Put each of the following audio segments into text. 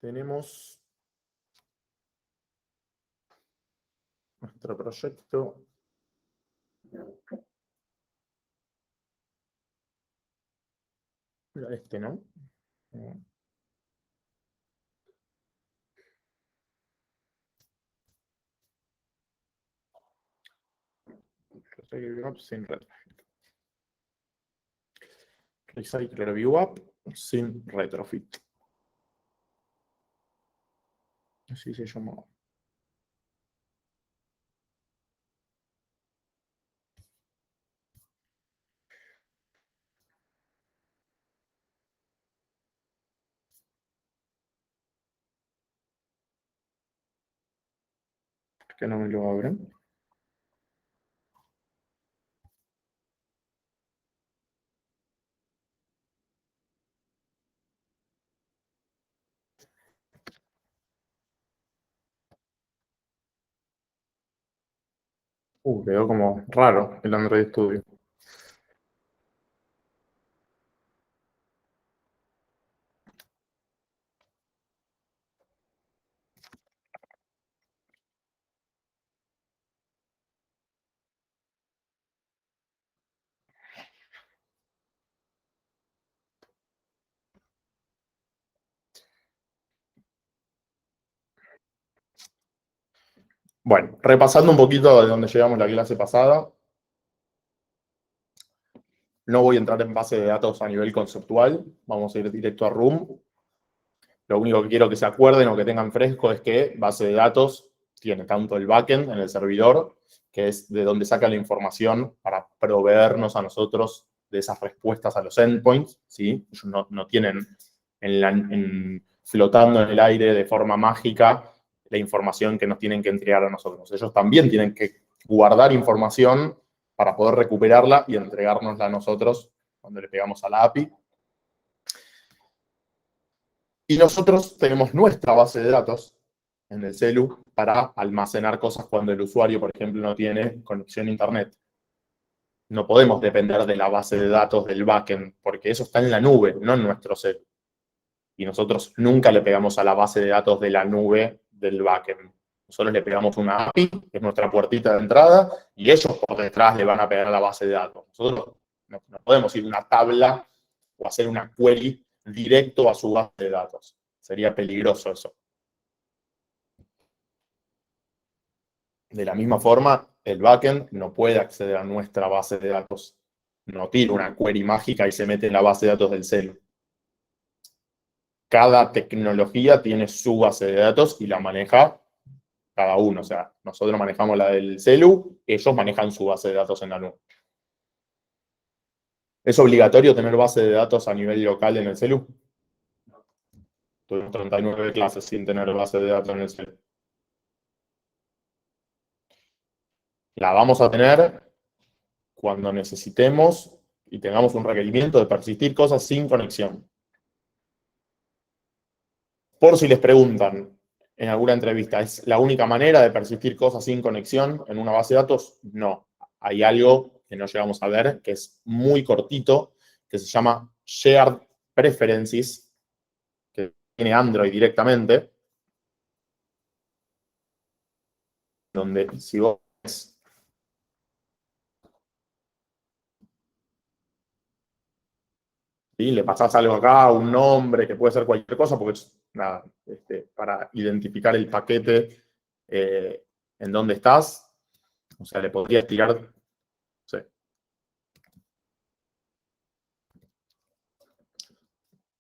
tenemos nuestro proyecto. Este, ¿no? Sin retrofit. Recycler View App sin retrofit. Así se llama. ¿Por qué no me lo abren? Quedó como raro el Android Studio. Bueno, repasando un poquito de donde llegamos la clase pasada. No voy a entrar en base de datos a nivel conceptual. Vamos a ir directo a Room. Lo único que quiero que se acuerden o que tengan fresco es que base de datos tiene tanto el backend en el servidor, que es de donde saca la información para proveernos a nosotros de esas respuestas a los endpoints, ¿sí? Ellos no tienen flotando en el aire de forma mágica la información que nos tienen que entregar a nosotros. Ellos también tienen que guardar información para poder recuperarla y entregárnosla a nosotros cuando le pegamos a la API. Y nosotros tenemos nuestra base de datos en el celu para almacenar cosas cuando el usuario, por ejemplo, no tiene conexión a internet. No podemos depender de la base de datos del backend, porque eso está en la nube, no en nuestro celu. Y nosotros nunca le pegamos a la base de datos de la nube del backend. Nosotros le pegamos una API, que es nuestra puertita de entrada, y ellos por detrás le van a pegar a la base de datos. Nosotros no podemos ir a una tabla o hacer una query directo a su base de datos. Sería peligroso eso. De la misma forma, el backend no puede acceder a nuestra base de datos. No tira una query mágica y se mete en la base de datos del celu. Cada tecnología tiene su base de datos y la maneja cada uno. O sea, nosotros manejamos la del celu, ellos manejan su base de datos en la nube. ¿Es obligatorio tener base de datos a nivel local en el celu? Tuvimos 39 clases sin tener base de datos en el celu. La vamos a tener cuando necesitemos y tengamos un requerimiento de persistir cosas sin conexión. Por si les preguntan en alguna entrevista, ¿es la única manera de persistir cosas sin conexión en una base de datos? No. Hay algo que no llegamos a ver, que es muy cortito, que se llama Shared Preferences, que tiene Android directamente, donde si vos ¿sí? Le pasás algo acá, un nombre, que puede ser cualquier cosa, porque es nada, para identificar el paquete en dónde estás. O sea, le podría tirar. No sé.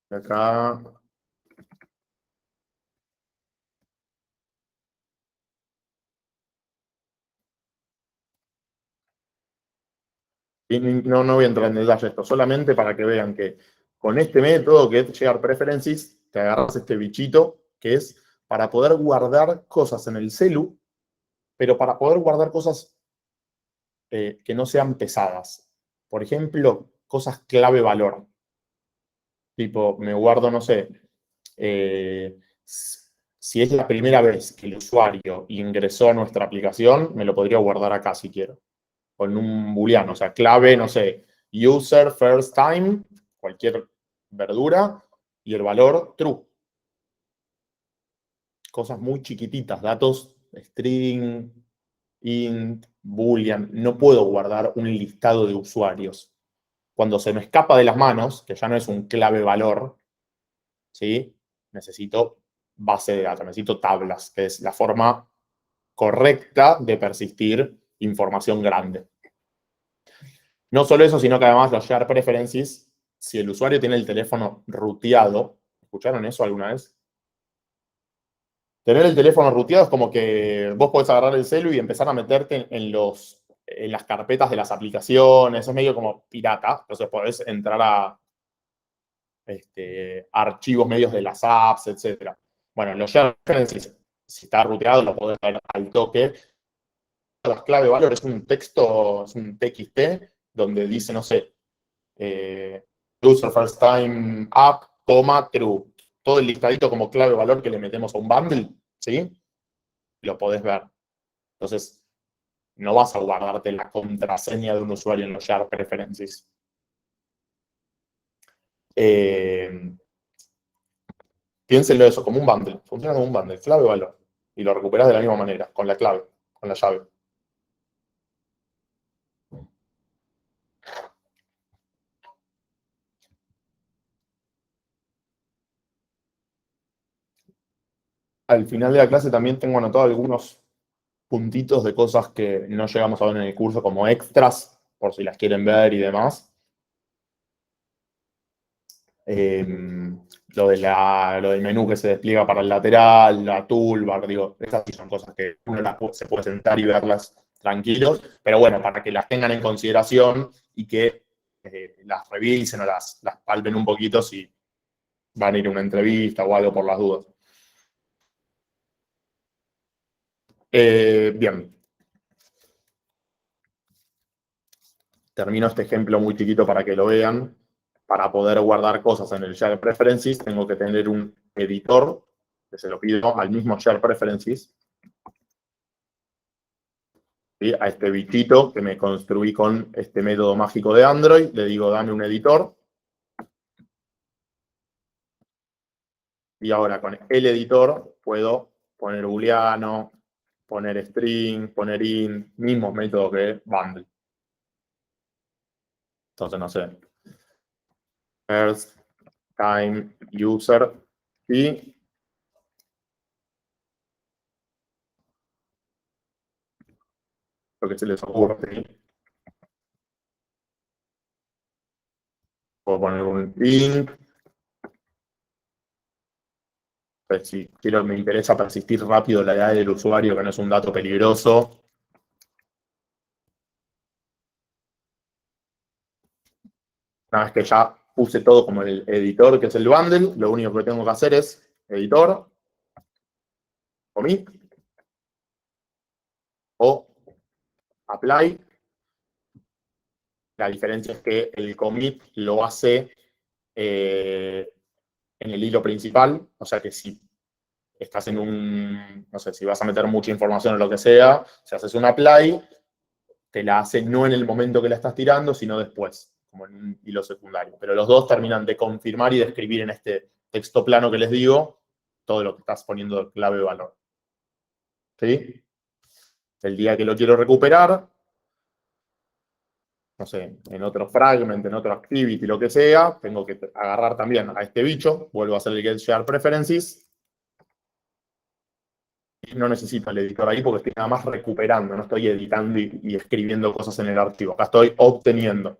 Acá. Y no voy a entrar en detalle esto, solamente para que vean que con este método que es Share Preferences, te agarras este bichito que es para poder guardar cosas en el celu, pero para poder guardar cosas que no sean pesadas. Por ejemplo, cosas clave valor. Tipo, me guardo, no sé, si es la primera vez que el usuario ingresó a nuestra aplicación, me lo podría guardar acá si quiero. Con un booleano, o sea, clave, no sé, user first time, cualquier verdura, y el valor true. cosas muy chiquititas, datos string, int, boolean. No puedo guardar un listado de usuarios. Cuando se me escapa de las manos, que ya no es un clave valor, ¿sí? Necesito base de datos, necesito tablas, que es la forma correcta de persistir información grande. No solo eso, sino que además los share preferences, si el usuario tiene el teléfono ruteado, ¿escucharon eso alguna vez? Tener el teléfono ruteado es como que vos podés agarrar el celu y empezar a meterte en las carpetas de las aplicaciones, es medio como pirata, entonces podés entrar a archivos medios de las apps, etc. Bueno, los share preferences, si está ruteado, lo podés ver al toque. La clave valor es un texto, es un TXT, donde dice, no sé, user first time app, true. Todo el listadito como clave valor que le metemos a un bundle, ¿sí? Lo podés ver. Entonces, no vas a guardarte la contraseña de un usuario en los share preferences. Piénsenlo eso, como un bundle. Funciona como un bundle, clave valor. Y lo recuperas de la misma manera, con la clave, con la llave. Al final de la clase también tengo anotado algunos puntitos de cosas que no llegamos a ver en el curso como extras, por si las quieren ver y demás. Lo del menú que se despliega para el lateral, la toolbar, digo, esas sí son cosas que uno se puede sentar y verlas tranquilos, pero bueno, para que las tengan en consideración y que las revisen o las palpen un poquito si van a ir a una entrevista o algo por las dudas. Bien. Termino este ejemplo muy chiquito para que lo vean. Para poder guardar cosas en el Share Preferences, tengo que tener un editor, que se lo pido al mismo Share Preferences, ¿sí? A este bichito que me construí con este método mágico de Android, le digo, dame un editor. Y ahora con el editor puedo poner booleano, poner string, poner int, mismos métodos que bundle. Entonces, no sé. First time user y lo que se les ocurra. ¿Sí? Puedo poner un int. Pues si me interesa persistir rápido la edad del usuario, que no es un dato peligroso. Una vez que ya puse todo como el editor, que es el bundle, lo único que tengo que hacer es editor, commit, o apply. La diferencia es que el commit lo hace en el hilo principal, o sea que si estás en un, no sé, si vas a meter mucha información o lo que sea, si haces un apply, te la hace no en el momento que la estás tirando, sino después, como en un hilo secundario. Pero los dos terminan de confirmar y de escribir en este texto plano que les digo todo lo que estás poniendo de clave valor. ¿Sí? El día que lo quiero recuperar, no sé, en otro fragment, en otro activity, lo que sea, tengo que agarrar también a este bicho, vuelvo a hacer el get share preferences, y no necesito el editor ahí porque estoy nada más recuperando, no estoy editando y escribiendo cosas en el archivo. Acá estoy obteniendo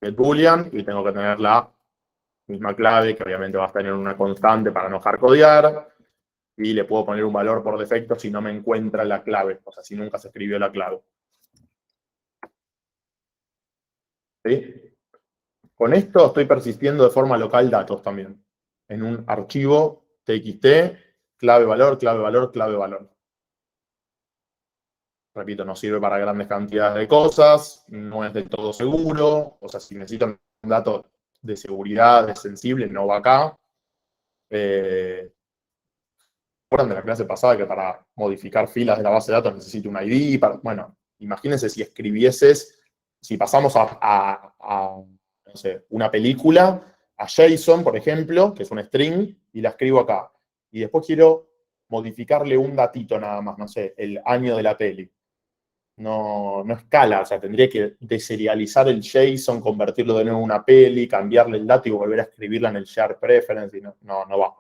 get boolean y tengo que tener la misma clave, que obviamente va a estar en una constante para no hardcodear, y le puedo poner un valor por defecto si no me encuentra la clave, o sea, si nunca se escribió la clave. ¿Sí? Con esto estoy persistiendo de forma local datos también, en un archivo txt, clave valor, clave valor, clave valor. Repito, no sirve para grandes cantidades de cosas, no es del todo seguro, o sea, si necesito un dato de seguridad, de sensible, no va acá. ¿Recuerdan de la clase pasada que para modificar filas de la base de datos necesito un ID? Bueno, imagínense si escribieses, si pasamos a no sé, una película a JSON, por ejemplo, que es un string, y la escribo acá. Y después quiero modificarle un datito nada más, no sé, el año de la peli. No escala, o sea, tendría que deserializar el JSON, convertirlo de nuevo en una peli, cambiarle el dato y volver a escribirla en el share preference, y no va.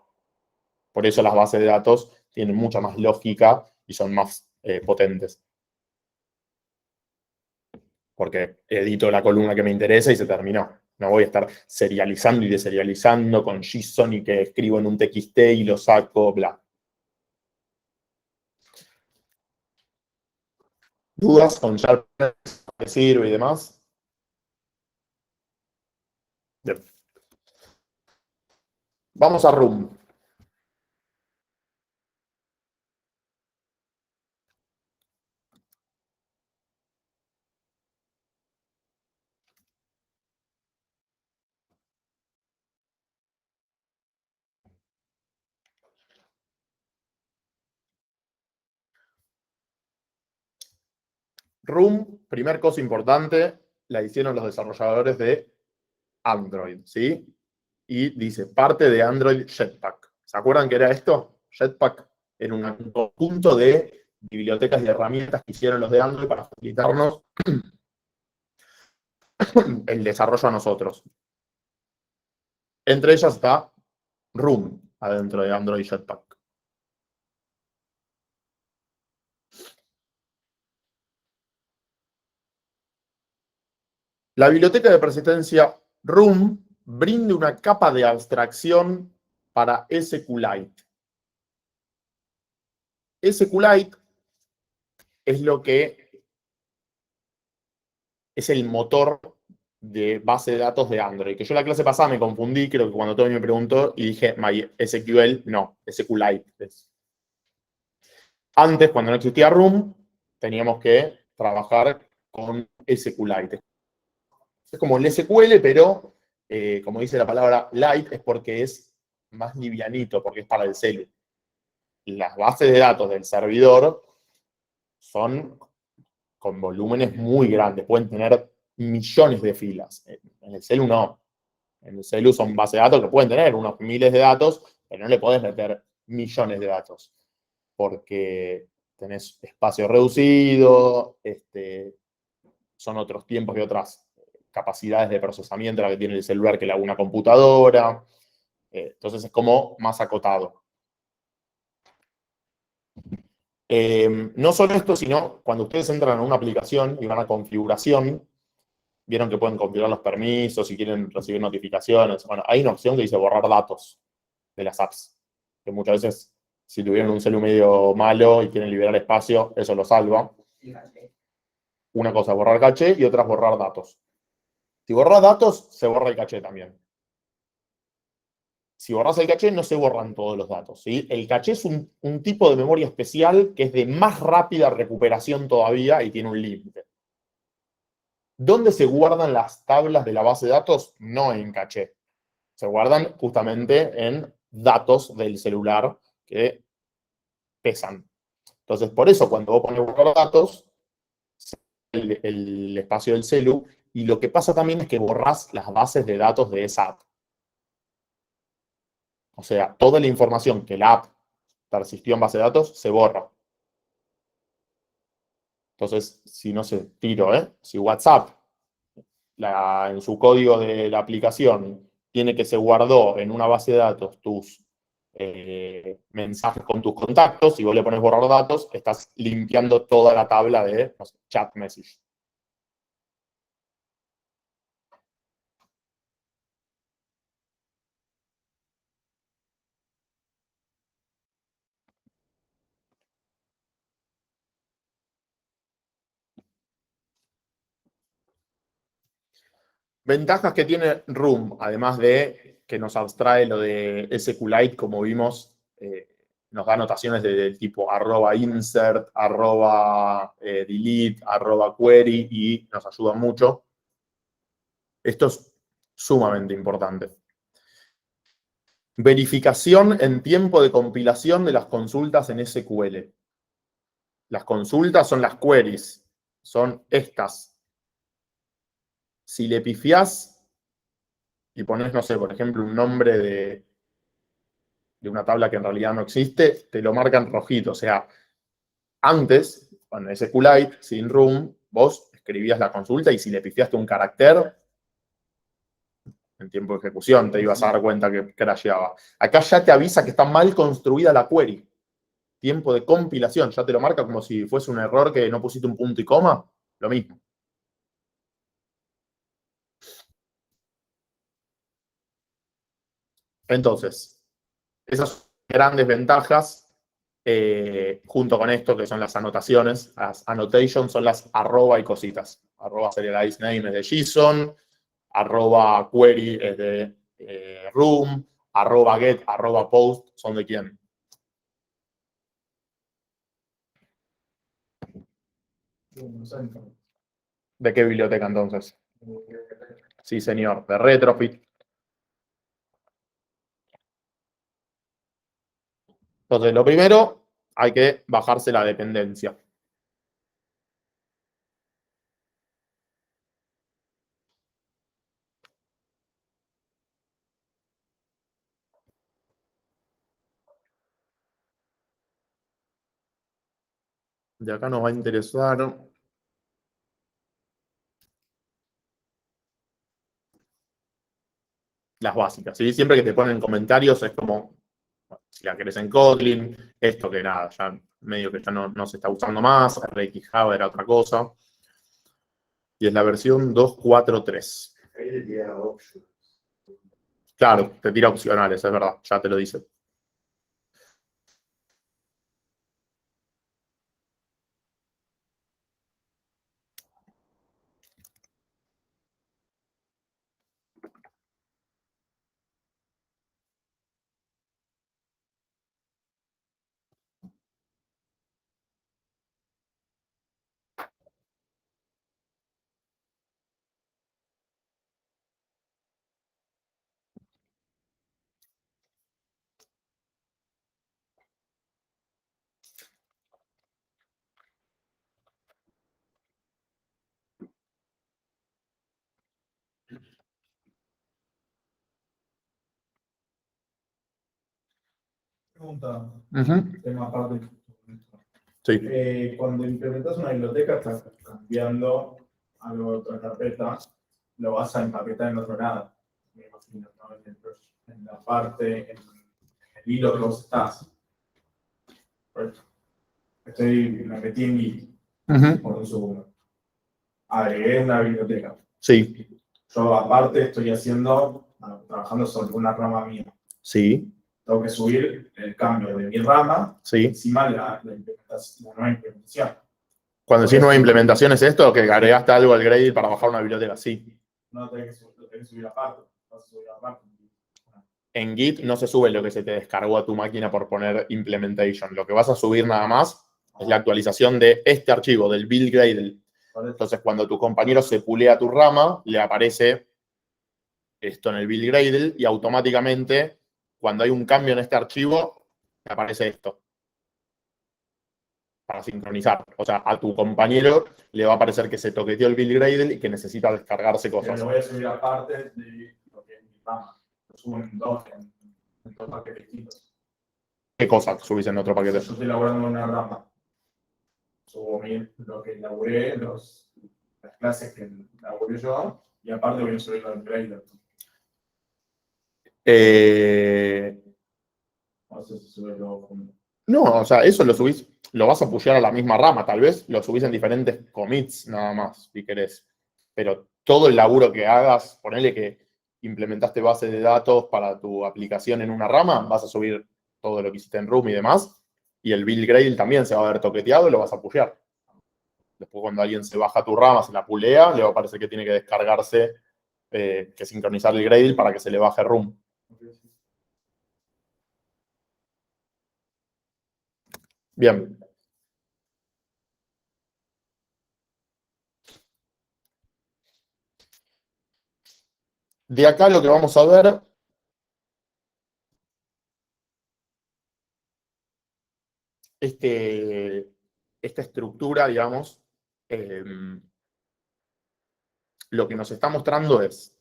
Por eso las bases de datos tienen mucha más lógica y son más potentes. Porque edito la columna que me interesa y se terminó. No voy a estar serializando y deserializando con JSON y que escribo en un TXT y lo saco, bla. ¿Dudas con Sharp que sirve y demás? Bien. Vamos a Room. Room, primer cosa importante, la hicieron los desarrolladores de Android, ¿sí? Y dice, parte de Android Jetpack. ¿Se acuerdan qué era esto? Jetpack era un conjunto de bibliotecas y herramientas que hicieron los de Android para facilitarnos el desarrollo a nosotros. Entre ellas está Room, adentro de Android Jetpack. La biblioteca de persistencia Room brinda una capa de abstracción para SQLite. SQLite es lo que es el motor de base de datos de Android. Que yo la clase pasada me confundí, creo que cuando Tommy me preguntó y dije MySQL, no, SQLite. Antes, cuando no existía Room, teníamos que trabajar con SQLite. Es como el SQL, pero como dice la palabra light, es porque es más livianito, porque es para el celu. Las bases de datos del servidor son con volúmenes muy grandes, pueden tener millones de filas. En el celu no. En el celu son bases de datos que pueden tener unos miles de datos, pero no le podés meter millones de datos, porque tenés espacio reducido, son otros tiempos y otras capacidades de procesamiento la que tiene el celular que una computadora. Entonces es como más acotado. No solo esto, sino cuando ustedes entran a una aplicación y van a configuración, vieron que pueden configurar los permisos, si quieren recibir notificaciones. Bueno, hay una opción que dice borrar datos de las apps, que muchas veces, si tuvieron un celu medio malo y quieren liberar espacio, eso lo salva. Una cosa es borrar caché y otra es borrar datos. Si borras datos, se borra el caché también. Si borras el caché, no se borran todos los datos, ¿sí? El caché es un tipo de memoria especial que es de más rápida recuperación todavía y tiene un límite. ¿Dónde se guardan las tablas de la base de datos? No en caché. Se guardan justamente en datos del celular que pesan. Entonces, por eso, cuando vos pones borrar datos, el espacio del celu, y lo que pasa también es que borrás las bases de datos de esa app. O sea, toda la información que la app persistió en base de datos se borra. Entonces, si no sé, tiro, si WhatsApp en su código de la aplicación tiene que se guardó en una base de datos tus mensajes con tus contactos, y vos le pones borrar datos, estás limpiando toda la tabla de no sé, chat message. Ventajas que tiene Room, además de que nos abstrae lo de SQLite, como vimos, nos da notaciones del tipo @insert, @delete, @query, y nos ayuda mucho. Esto es sumamente importante. Verificación en tiempo de compilación de las consultas en SQL. Las consultas son las queries, son estas. Si le pifiás y pones, no sé, por ejemplo, un nombre de una tabla que en realidad no existe, te lo marcan rojito. O sea, antes, con SQLite, sin room, vos escribías la consulta y si le pifiaste un carácter, en tiempo de ejecución te ibas a dar cuenta que crasheaba. Acá ya te avisa que está mal construida la query. Tiempo de compilación, ya te lo marca como si fuese un error que no pusiste un punto y coma. Lo mismo. Entonces, esas grandes ventajas, junto con esto, que son las anotaciones. Las annotations son las arroba y cositas. Arroba serialize name es de JSON, arroba query es de room, arroba get, arroba post son de quién. ¿De qué biblioteca entonces? Sí, señor, de Retrofit. Entonces, lo primero, hay que bajarse la dependencia. De acá nos va a interesar las básicas. ¿Sí? Siempre que te ponen comentarios es como, si la querés en Kotlin, esto que nada, ya medio que ya no se está usando más, RX Java era otra cosa. Y es la versión 2.4.3. Claro, te tira opcionales, es verdad, ya te lo dice. Pregunta, Ujú. tema aparte. Sí. Cuando implementas una biblioteca, estás cambiando algo de otra carpeta, lo vas a empaquetar en otro lado. Me imagino, ¿no? En la parte, en el hilo que vos estás. Pues, me metí en Git Ujú. por un segundo. Agregué una biblioteca. Sí. Yo aparte estoy trabajando sobre una rama mía. Sí. Tengo que subir el cambio de mi rama Sí. encima de la nueva implementación. Cuando decís nueva implementación, ¿es esto? Que agregaste algo al Gradle para bajar una biblioteca. Sí. No tenés que subir aparte. Vas a subir aparte. En Git no se sube lo que se te descargó a tu máquina por poner implementation. Lo que vas a subir nada más es la actualización de este archivo, del build Gradle. Entonces, cuando tu compañero se pulea tu rama, le aparece esto en el build Gradle y automáticamente, cuando hay un cambio en este archivo, te aparece esto para sincronizar. O sea, a tu compañero le va a aparecer que se toqueteó el build Gradle y que necesita descargarse Pero cosas. lo voy a subir aparte de lo que es mi rama. Lo subo en dos paquetes distintos. ¿Qué cosas subís en otro paquete? Yo estoy elaborando una rama. Subo lo que elaboré, las clases que elaboré yo, y aparte voy a subir al Gradle. No sé si sube luego junto. No, o sea, eso lo subís, lo vas a pushear a la misma rama, tal vez lo subís en diferentes commits nada más, si querés. Pero todo el laburo que hagas, ponele que implementaste base de datos para tu aplicación en una rama, vas a subir todo lo que hiciste en Room y demás, y el build Gradle también se va a ver toqueteado y lo vas a pushear. Después cuando alguien se baja tu rama, se la pulea, le va a parecer que tiene que descargarse, que sincronizar el Gradle para que se le baje Room. Bien. De acá lo que vamos a ver esta estructura, digamos, eh, lo que nos está mostrando es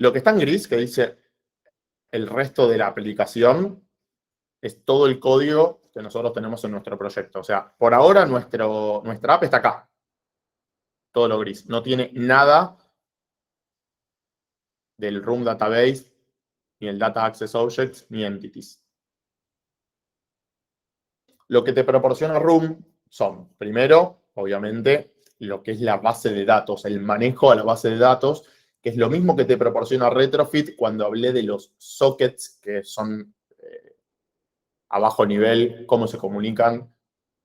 Lo que está en gris, que dice el resto de la aplicación, es todo el código que nosotros tenemos en nuestro proyecto. O sea, por ahora nuestra app está acá. Todo lo gris. No tiene nada del Room Database, ni el Data Access Objects, ni Entities. Lo que te proporciona Room son, primero, obviamente, lo que es la base de datos, el manejo a la base de datos, que es lo mismo que te proporciona Retrofit cuando hablé de los sockets, que son a bajo nivel, cómo se comunican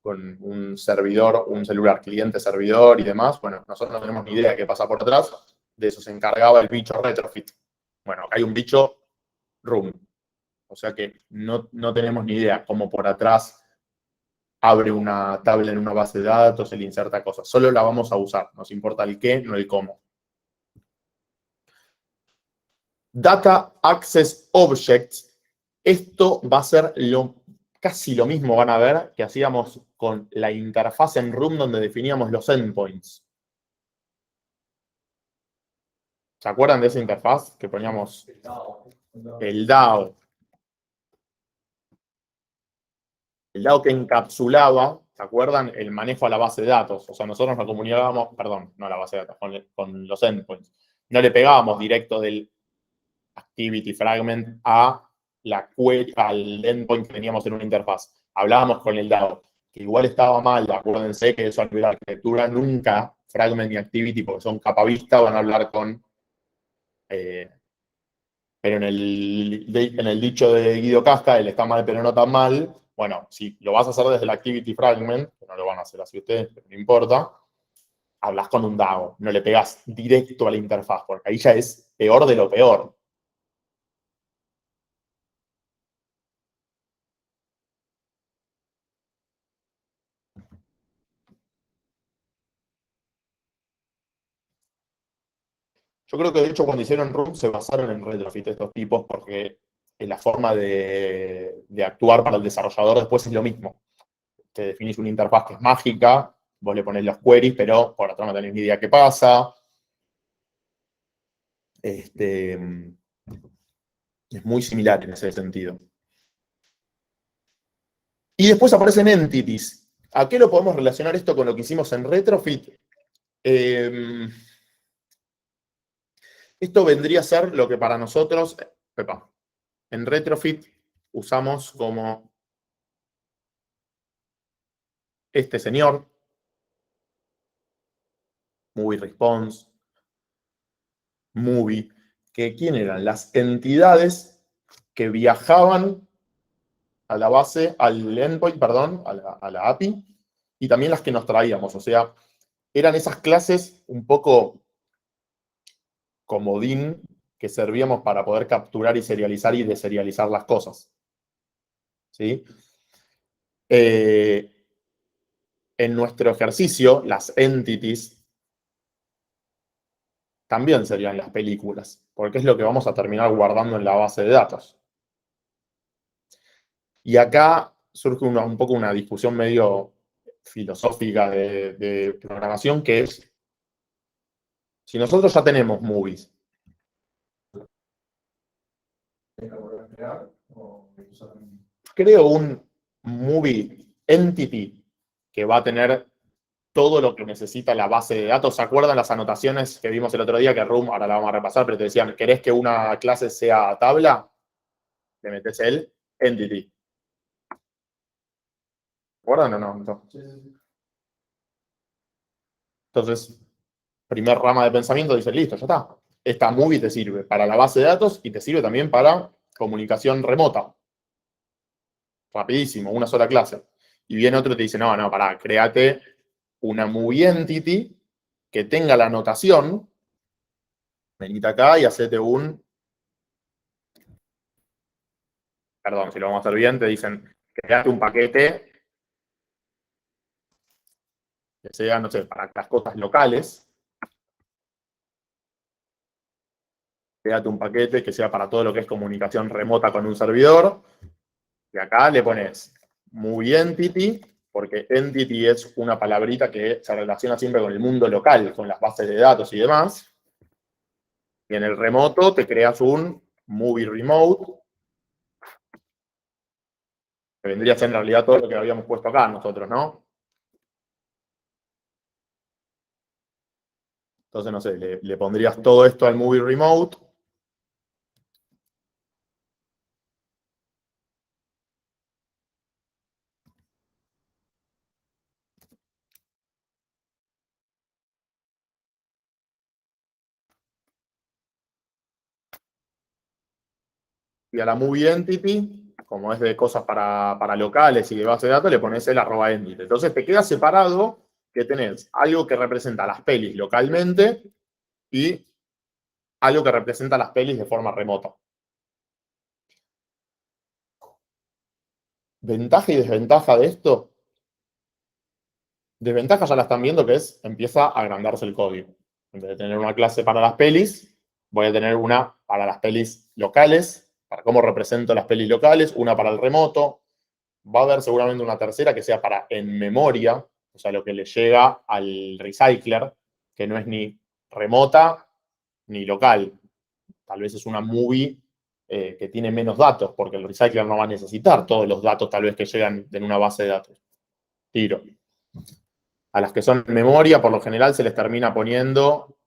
con un servidor, un celular cliente servidor y demás. Bueno, nosotros no tenemos ni idea de qué pasa por atrás. De eso se encargaba el bicho Retrofit. Bueno, acá hay un bicho Room. O sea que no tenemos ni idea cómo por atrás abre una tabla en una base de datos, se le inserta cosas. Solo la vamos a usar. Nos importa el qué, no el cómo. Data Access Objects. Esto va a ser casi lo mismo, van a ver, que hacíamos con la interfaz en Room donde definíamos los endpoints. ¿Se acuerdan de esa interfaz que poníamos? El DAO. El DAO que encapsulaba, ¿se acuerdan? El manejo a la base de datos. O sea, nosotros nos comunicábamos, perdón, no a la base de datos, con los endpoints. No le pegábamos directo del activity fragment a la query, al endpoint que teníamos en una interfaz. Hablábamos con el DAO, que igual estaba mal, acuérdense que eso a nivel de arquitectura nunca fragment y activity, porque son capa vista, van a hablar con... pero en el dicho de Guido Casca, el está mal pero no tan mal, bueno, si lo vas a hacer desde el activity fragment, que no lo van a hacer así ustedes, pero no importa, hablas con un DAO, no le pegas directo a la interfaz, porque ahí ya es peor de lo peor. Yo creo que de hecho cuando hicieron Room se basaron en Retrofit estos tipos porque la forma de actuar para el desarrollador después es lo mismo. Te definís una interfaz que es mágica, vos le ponés los queries, pero por atrás no tenés ni idea qué pasa. Es muy similar en ese sentido. Y después aparecen entities. ¿A qué lo podemos relacionar esto con lo que hicimos en Retrofit? Esto vendría a ser lo que para nosotros, en Retrofit usamos como este señor, Movie Response, Movie, que ¿quién eran? Las entidades que viajaban a la base, al endpoint, perdón, a la API, y también las que nos traíamos. O sea, eran esas clases un poco comodín que servíamos para poder capturar y serializar y deserializar las cosas. ¿Sí? En nuestro ejercicio, las entities también serían las películas, porque es lo que vamos a terminar guardando en la base de datos. Y acá surge un poco una discusión medio filosófica de programación, que es, si nosotros ya tenemos movies, creo un movie entity que va a tener todo lo que necesita la base de datos. ¿Se acuerdan las anotaciones que vimos el otro día? Que Room, ahora la vamos a repasar, pero te decían, ¿querés que una clase sea tabla? Le metes el entity. ¿Se acuerdan o no? Entonces, primer rama de pensamiento dice, listo, ya está. Esta movie te sirve para la base de datos y te sirve también para comunicación remota. Rapidísimo, una sola clase. Y viene otro y te dice, no, pará, créate una movie entity que tenga la anotación. Venite acá y hacete perdón, si lo vamos a hacer bien, te dicen, créate un paquete que sea, no sé, para las cosas locales. Créate un paquete que sea para todo lo que es comunicación remota con un servidor. Y acá le pones movie entity, porque entity es una palabrita que se relaciona siempre con el mundo local, con las bases de datos y demás. Y en el remoto te creas un movie remote, que vendría a ser en realidad todo lo que habíamos puesto acá nosotros, ¿no? Entonces, no sé, le pondrías todo esto al movie remote. Y a la movie entity, como es de cosas para locales y de base de datos, le pones el @entity. Entonces te queda separado que tenés algo que representa las pelis localmente y algo que representa las pelis de forma remota. Ventaja y desventaja de esto. Desventaja ya la están viendo, que es, empieza a agrandarse el código. En vez de tener una clase para las pelis, voy a tener una para las pelis locales, para cómo represento las pelis locales, una para el remoto. Va a haber seguramente una tercera que sea para en memoria, o sea, lo que le llega al recycler, que no es ni remota ni local. Tal vez es una movie que tiene menos datos, porque el recycler no va a necesitar todos los datos tal vez que llegan en una base de datos. Tiro. A las que son en memoria, por lo general se les termina poniendo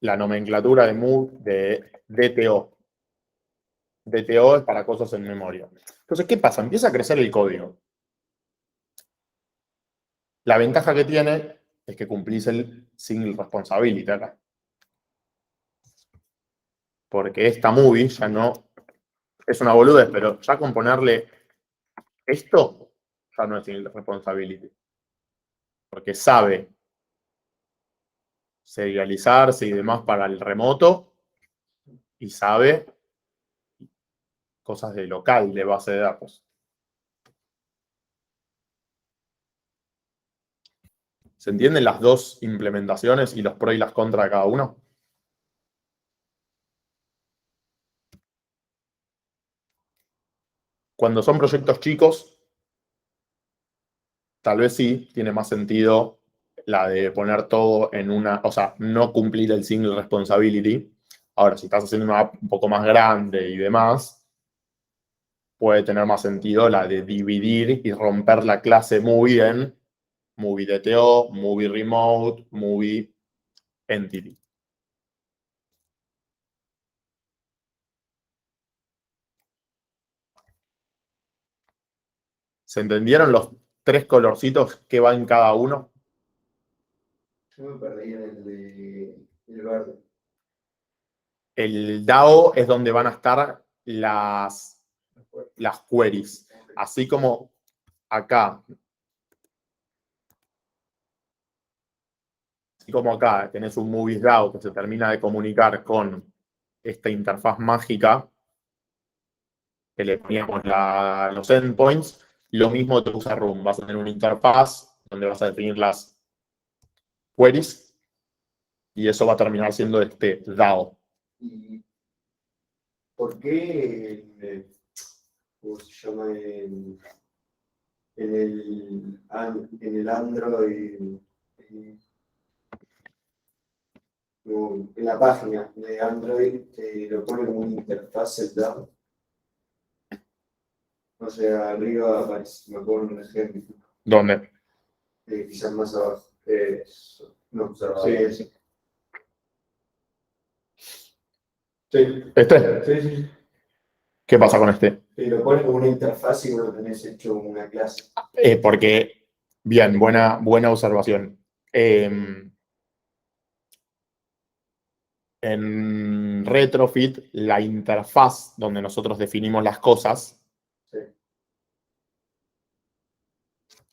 la nomenclatura de DTO. DTO es para cosas en memoria. Entonces, ¿qué pasa? Empieza a crecer el código. La ventaja que tiene es que cumplís el single responsibility acá. Porque esta movie ya no es una boludez, pero ya con ponerle esto ya no es single responsibility. Porque sabe serializarse y demás para el remoto y sabe cosas de local, de base de datos. ¿Se entienden las dos implementaciones y los pros y las contras de cada uno? Cuando son proyectos chicos, tal vez sí, tiene más sentido la de poner todo en una, o sea, no cumplir el single responsibility. Ahora, si estás haciendo una app un poco más grande y demás, puede tener más sentido la de dividir y romper la clase movie en movie DTO, movie remote, movie entity. ¿Se entendieron los tres colorcitos que va en cada uno? Yo me perdí en el de el verde. El DAO es donde van a estar las queries. Así como acá. Así como acá tenés un Movies DAO que se termina de comunicar con esta interfaz mágica que le poníamos los endpoints, lo mismo te usa Room. Vas a tener una interfaz donde vas a definir las queries y eso va a terminar siendo este DAO. ¿Y por qué ¿cómo se llama? En el Android, en la página de Android, lo pone como una interfaz setup? O sea, arriba aparece, me pone un ejemplo, ¿Dónde? quizás más abajo. No, Sí. sí. ¿Este? Sí. ¿Qué pasa con este? Lo pone como una interfaz y no tenés hecho una clase. Porque, bien, buena observación. En Retrofit, la interfaz donde nosotros definimos las cosas, Sí.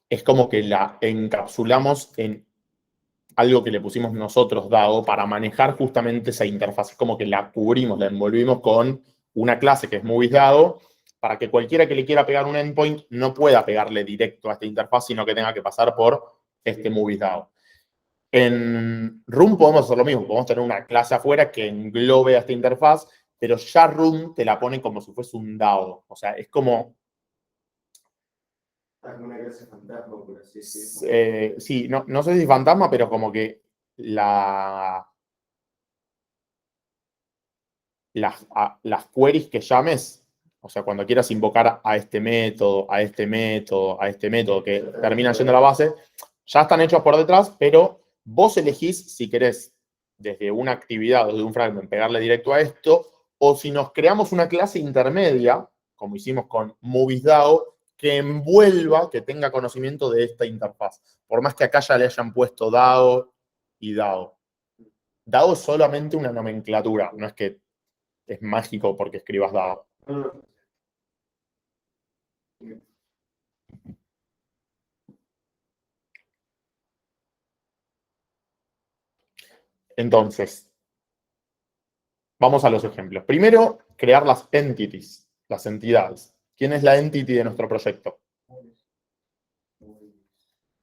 es como que la encapsulamos en algo que le pusimos nosotros, DAO, para manejar justamente esa interfaz. Es como que la cubrimos, la envolvimos con una clase que es Movies DAO, para que cualquiera que le quiera pegar un endpoint no pueda pegarle directo a esta interfaz, sino que tenga que pasar por este Movies DAO. En Room podemos hacer lo mismo, podemos tener una clase afuera que englobe a esta interfaz, pero ya Room te la pone como si fuese un DAO. O sea, es como... Una clase fantasma, por así decirlo. sí, no sé si fantasma, pero como que las queries que llames, o sea, cuando quieras invocar a este método, a este método, a este método que terminan yendo a la base, ya están hechos por detrás, pero vos elegís si querés desde una actividad o desde un fragment pegarle directo a esto, o si nos creamos una clase intermedia, como hicimos con MoviesDAO, que envuelva, que tenga conocimiento de esta interfaz. Por más que acá ya le hayan puesto DAO y DAO. DAO es solamente una nomenclatura, no es que es mágico porque escribas DAO. Entonces, vamos a los ejemplos. Primero, crear las entities, las entidades. ¿Quién es la entity de nuestro proyecto?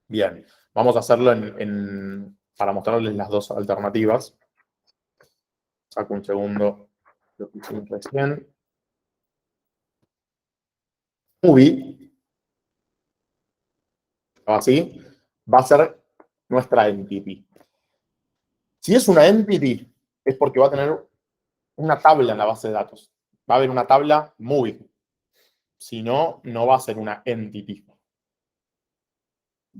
Bien, vamos a hacerlo para mostrarles las dos alternativas. Saco un segundo lo que hicimos recién. Movie, así, va a ser nuestra entity. Si es una entity, es porque va a tener una tabla en la base de datos. Va a haber una tabla movie. Si no, no va a ser una entity.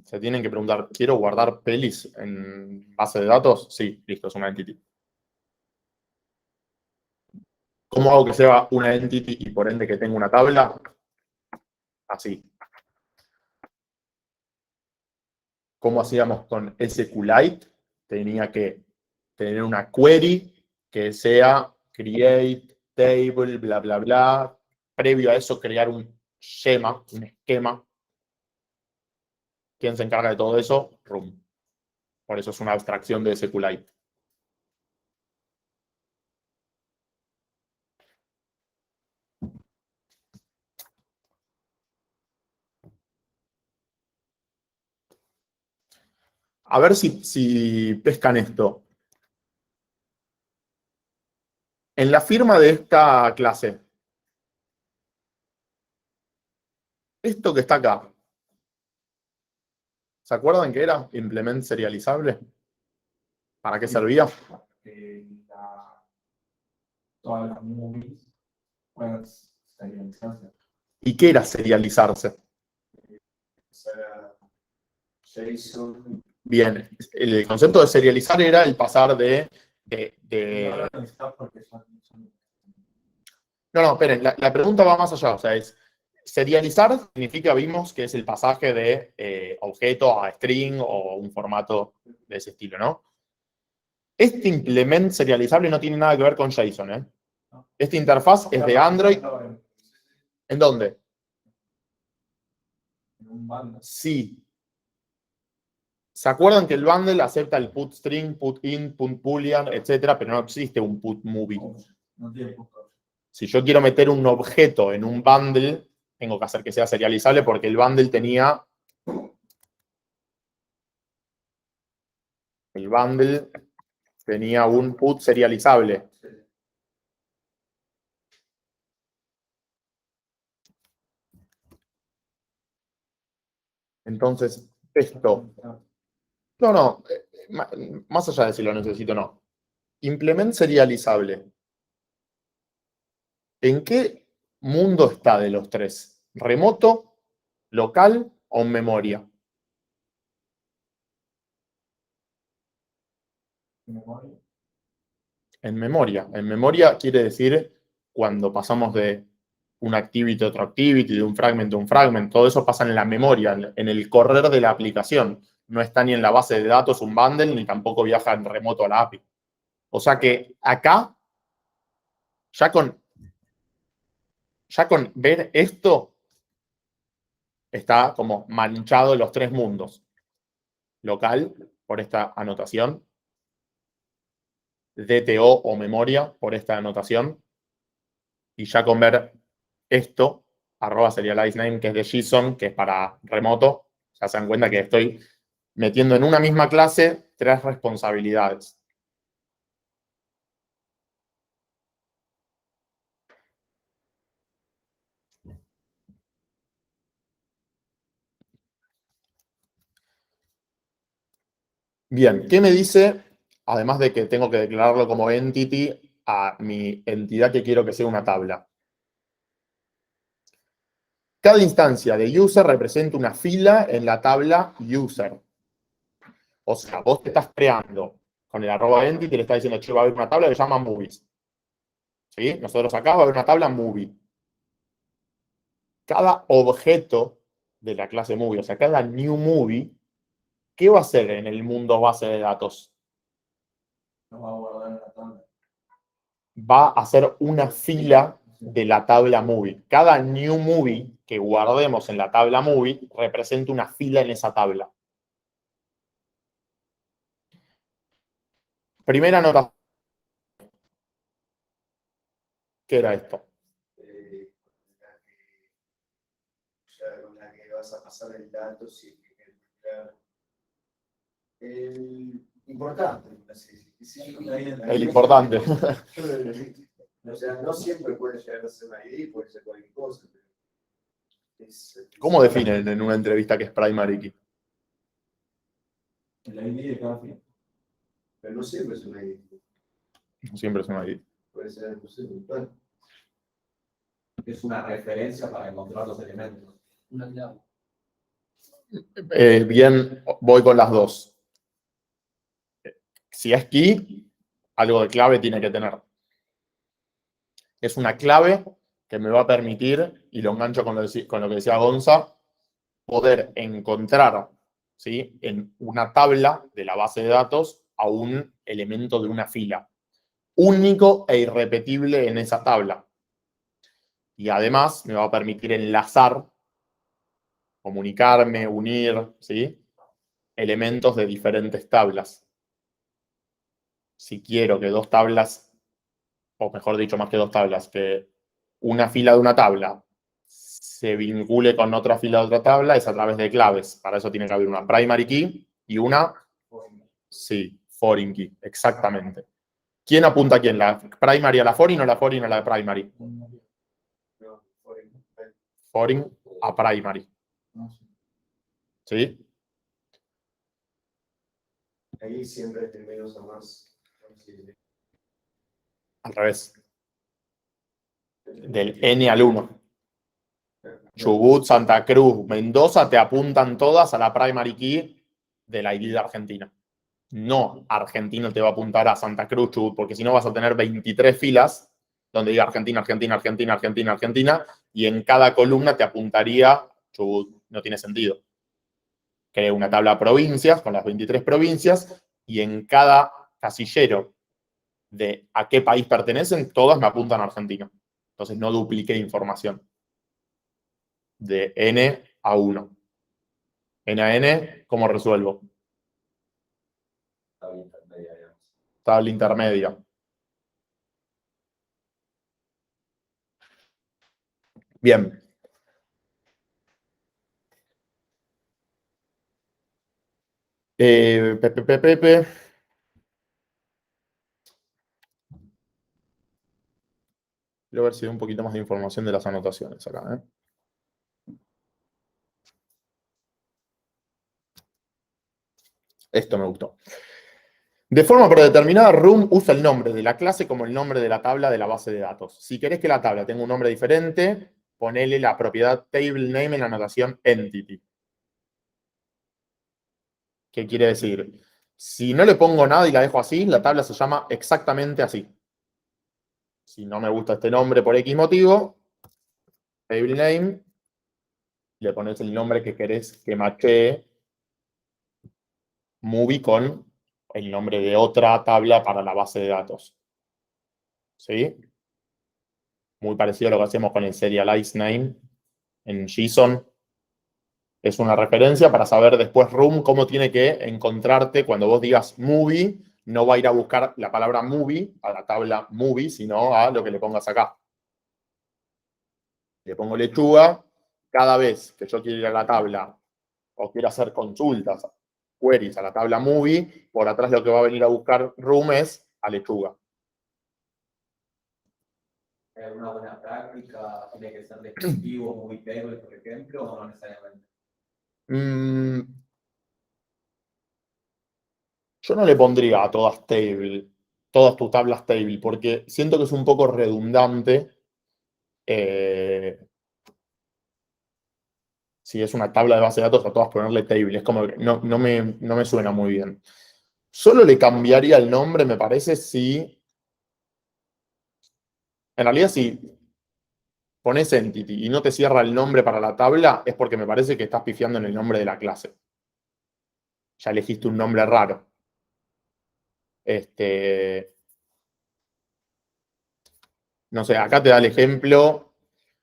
Se tienen que preguntar, ¿quiero guardar pelis en base de datos? Sí, listo, es una entity. ¿Cómo hago que sea una entity y por ende que tenga una tabla? Así. ¿Cómo hacíamos con SQLite? Tenía que tener una query que sea create table, bla, bla, bla. Previo a eso, crear un schema, un esquema. ¿Quién se encarga de todo eso? Room. Por eso es una abstracción de SQLite. A ver si pescan esto. En la firma de esta clase, esto que está acá, ¿se acuerdan qué era? Implement serializable. ¿Para qué servía? Todas las movies pueden serializarse. ¿Y qué era serializarse? JSON. Bien, el concepto de serializar era el pasar de. No, esperen, la pregunta va más allá, o sea, es. Serializar significa, vimos, que es el pasaje de objeto a string o un formato de ese estilo, ¿no? Este implement serializable no tiene nada que ver con JSON, ¿eh? Esta interfaz es de Android. ¿En dónde? En un bundle. Sí. ¿Se acuerdan que el bundle acepta el put string, put in, put boolean, etcétera, pero no existe un put movie? No tiene punto. Si yo quiero meter un objeto en un bundle, tengo que hacer que sea serializable porque el bundle tenía. El bundle tenía un put serializable. Entonces, esto. No, más allá de si lo necesito o no. Implement serializable. ¿En qué mundo está de los tres? ¿Remoto, local o en memoria? Memoria. En memoria. En memoria quiere decir cuando pasamos de un activity a otro activity, de un fragment a un fragment, todo eso pasa en la memoria, en el correr de la aplicación. No está ni en la base de datos un bundle, ni tampoco viaja en remoto a la API. O sea que acá, ya con ver esto, está como manchado los tres mundos. Local, por esta anotación. DTO o memoria, por esta anotación. Y ya con ver esto, @serializeName, que es de JSON, que es para remoto, ya se dan cuenta que estoy metiendo en una misma clase tres responsabilidades. Bien, ¿qué me dice además de que tengo que declararlo como entity a mi entidad que quiero que sea una tabla. Cada instancia de user representa una fila en la tabla user. O sea, vos te estás creando con el @entity, le estás diciendo, che, va a haber una tabla que se llama movies. ¿Sí? Nosotros acá va a haber una tabla movie. Cada objeto de la clase movie, o sea, cada new movie, ¿qué va a hacer en el mundo base de datos? Nos va a guardar en la tabla. Va a hacer una fila de la tabla movie. Cada new movie que guardemos en la tabla movie representa una fila en esa tabla. Primera nota. ¿Qué era esto? Con la que vas a pasar el dato, si es que importante. El importante. O sea, no siempre puede llegar a ser una ID, puede ser cualquier cosa. ¿Cómo definen en una entrevista que es primary key? El ID de cada fila. Pero no siempre es una ID. No siempre es una ID. Puede ser, no sé, bueno. Es una referencia para encontrar los elementos. Una clave. Bien, voy con las dos. Si es key, algo de clave tiene que tener. Es una clave que me va a permitir, y lo engancho con lo que decía Gonza, poder encontrar, ¿sí?, en una tabla de la base de datos a un elemento de una fila. Único e irrepetible en esa tabla. Y además me va a permitir enlazar, comunicarme, unir, ¿sí?, elementos de diferentes tablas. Si quiero que dos tablas, o mejor dicho, más que dos tablas, que una fila de una tabla se vincule con otra fila de otra tabla, es a través de claves. Para eso tiene que haber una primary key y una, sí, foreign key, exactamente. ¿Quién apunta a quién? ¿La primary a la foreign o la foreign a la primary? Foreign a primary. ¿Sí? Ahí siempre es de menos a más. Al revés. Del N al 1. Chubut, Santa Cruz, Mendoza te apuntan todas a la primary key de la ID de Argentina. No Argentina te va a apuntar a Santa Cruz, Chubut, porque si no vas a tener 23 filas donde diga Argentina, Argentina, Argentina, Argentina, Argentina, y en cada columna te apuntaría Chubut. No tiene sentido. Creo una tabla de provincias con las 23 provincias y en cada casillero de a qué país pertenecen, todas me apuntan a Argentina. Entonces no dupliqué información. De N a 1. N a N, ¿cómo resuelvo? Tabla intermedia, digamos. Tabla intermedia. Bien. Pepe. Quiero ver si hay un poquito más de información de las anotaciones acá, ¿eh? Esto me gustó. De forma predeterminada, Room usa el nombre de la clase como el nombre de la tabla de la base de datos. Si querés que la tabla tenga un nombre diferente, ponele la propiedad table name en la anotación entity. ¿Qué quiere decir? Si no le pongo nada y la dejo así, la tabla se llama exactamente así. Si no me gusta este nombre por X motivo, table name, le pones el nombre que querés que machee movie con el nombre de otra tabla para la base de datos. ¿Sí? Muy parecido a lo que hacemos con el serialize name en JSON. Es una referencia para saber después Room cómo tiene que encontrarte cuando vos digas movie. No va a ir a buscar la palabra movie a la tabla movie, sino a lo que le pongas acá. Le pongo lechuga. Cada vez que yo quiero ir a la tabla o quiero hacer consultas, queries a la tabla movie, por atrás lo que va a venir a buscar Room es a lechuga. ¿Hay alguna buena práctica? ¿Tiene que ser descriptivo, muy table, por ejemplo, o no necesariamente? Yo no le pondría a todas table, todas tus tablas table, porque siento que es un poco redundante. Si es una tabla de base de datos, a todas ponerle table. Es como que no me suena muy bien. Solo le cambiaría el nombre, me parece, si. En realidad, si pones entity y no te cierra el nombre para la tabla, es porque me parece que estás pifiando en el nombre de la clase. Ya elegiste un nombre raro. No sé, acá te da el ejemplo,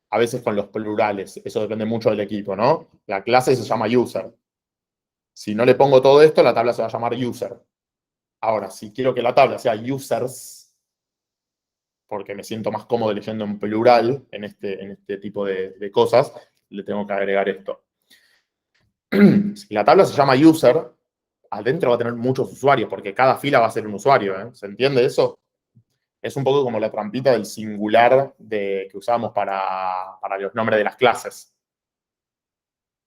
a veces con los plurales. Eso depende mucho del equipo, ¿no? La clase se llama user. Si no le pongo todo esto, la tabla se va a llamar user. Ahora, si quiero que la tabla sea users, porque me siento más cómodo leyendo en plural en este tipo de cosas, le tengo que agregar esto. Si la tabla se llama user, adentro va a tener muchos usuarios, porque cada fila va a ser un usuario, ¿eh? ¿Se entiende eso? Es un poco como la trampita del singular que usamos para los nombres de las clases.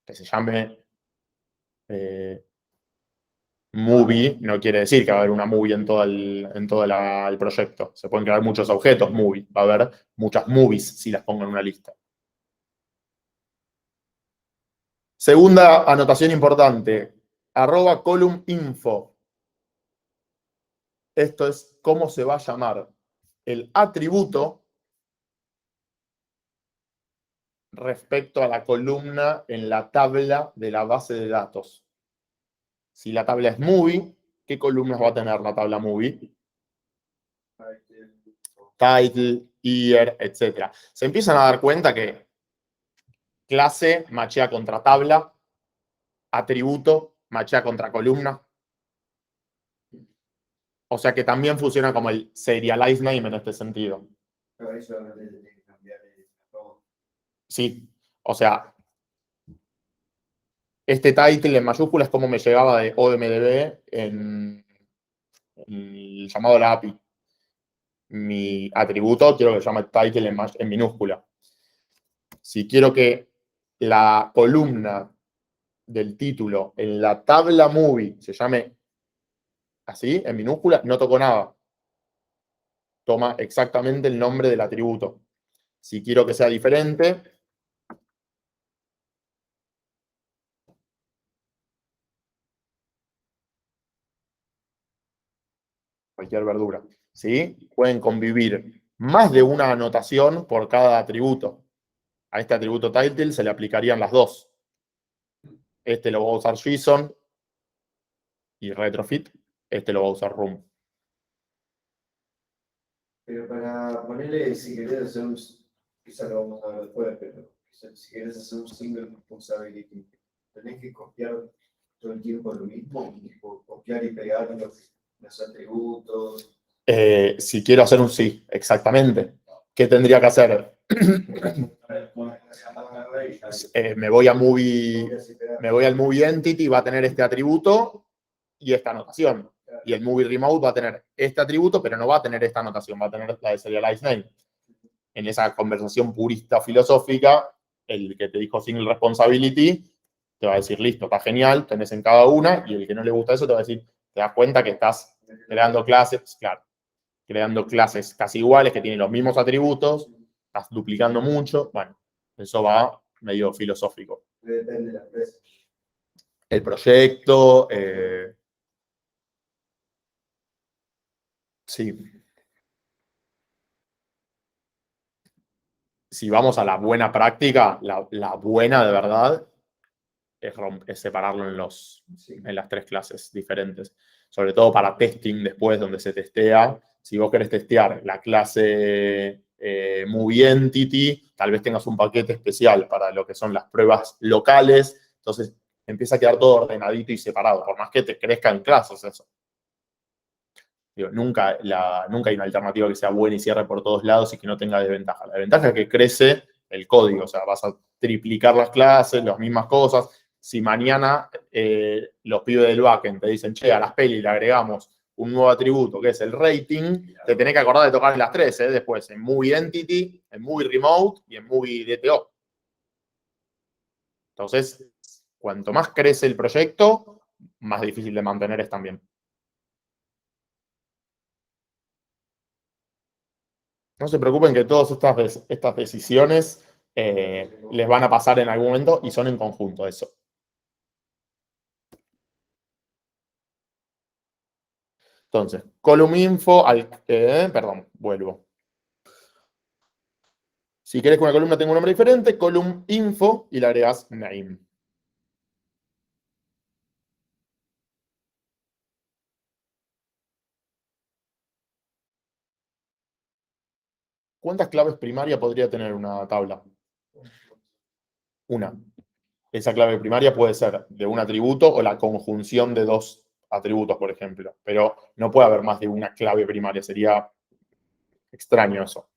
Que se llame movie, no quiere decir que va a haber una movie en todo el proyecto. Se pueden crear muchos objetos movie. Va a haber muchas movies si las pongo en una lista. Segunda anotación importante. @column_info. Esto es cómo se va a llamar el atributo respecto a la columna en la tabla de la base de datos. Si la tabla es movie, ¿qué columnas va a tener la tabla movie? Title, year, etc. Se empiezan a dar cuenta que clase machea contra tabla, atributo machea contra columna. O sea que también funciona como el serialized name en este sentido. Pero ahí solamente le tenés que cambiar el todo. Sí, o sea, este title en mayúsculas es como me llegaba de OMDB en el llamado a la API. Mi atributo quiero que se llame title en minúscula. Si quiero que la columna del título en la tabla movie se llame así, en minúscula, no toco nada. Toma exactamente el nombre del atributo. Si quiero que sea diferente, cualquier verdura, ¿sí? Pueden convivir más de una anotación por cada atributo. A este atributo title se le aplicarían las dos. Este lo voy a usar JSON y retrofit. Este lo voy a usar room. Pero para ponerle, si querés hacer un, quizá lo vamos a ver después, pero si querés hacer un single responsibility, tenés que copiar todo el tiempo lo mismo, tipo, copiar y pegar los atributos. Si quiero hacer un sí, exactamente. ¿Qué tendría que hacer? Me voy al movie entity, va a tener este atributo y esta anotación. Y el movie remote va a tener este atributo, pero no va a tener esta anotación, va a tener la de serialized name. En esa conversación purista filosófica, el que te dijo single responsibility te va a decir, listo, está genial, tenés en cada una, y el que no le gusta eso te va a decir, te das cuenta que estás creando clases, claro, creando clases casi iguales, que tienen los mismos atributos, estás duplicando mucho, bueno, eso va medio filosófico. Depende de la empresa. El proyecto, sí. Si vamos a la buena práctica, la buena de verdad es separarlo en las tres clases diferentes. Sobre todo para testing después, donde se testea. Si vos querés testear la clase Movie Entity, tal vez tengas un paquete especial para lo que son las pruebas locales. Entonces empieza a quedar todo ordenadito y separado, por más que te crezca en clases eso. Digo, nunca hay una alternativa que sea buena y cierre por todos lados y que no tenga desventaja. La desventaja es que crece el código, o sea, vas a triplicar las clases, las mismas cosas. Si mañana los pibes del backend te dicen, che, a las pelis le agregamos un nuevo atributo que es el rating, te tenés que acordar de tocar en las tres, después, en Movie Entity, en Movie Remote y en Movie DTO. Entonces, cuanto más crece el proyecto, más difícil de mantener es también. No se preocupen que todas estas decisiones les van a pasar en algún momento y son en conjunto eso. Entonces, column info, perdón, vuelvo. Si querés que una columna tenga un nombre diferente, column info y le agregas name. ¿Cuántas claves primarias podría tener una tabla? Una. Esa clave primaria puede ser de un atributo o la conjunción de dos atributos, por ejemplo. Pero no puede haber más de una clave primaria. Sería extraño eso.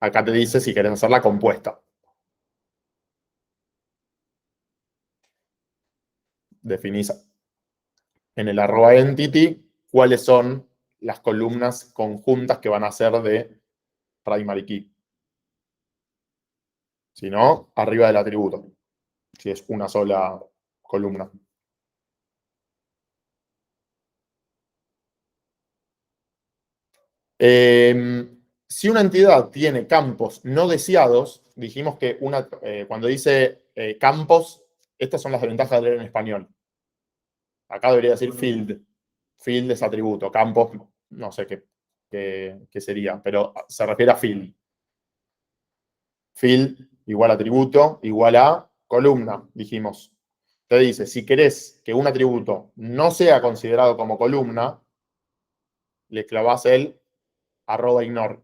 Acá te dice si querés hacerla compuesta. Definís en el @entity cuáles son las columnas conjuntas que van a ser de primary key. Si no, arriba del atributo. Si es una sola columna. Si una entidad tiene campos no deseados, dijimos que cuando dice campos, estas son las desventajas de leer en español. Acá debería decir field. Field es atributo. Campos, no sé qué sería, pero se refiere a field. Field igual a atributo, igual a columna, dijimos. Te dice, si querés que un atributo no sea considerado como columna, le clavás el @ignore.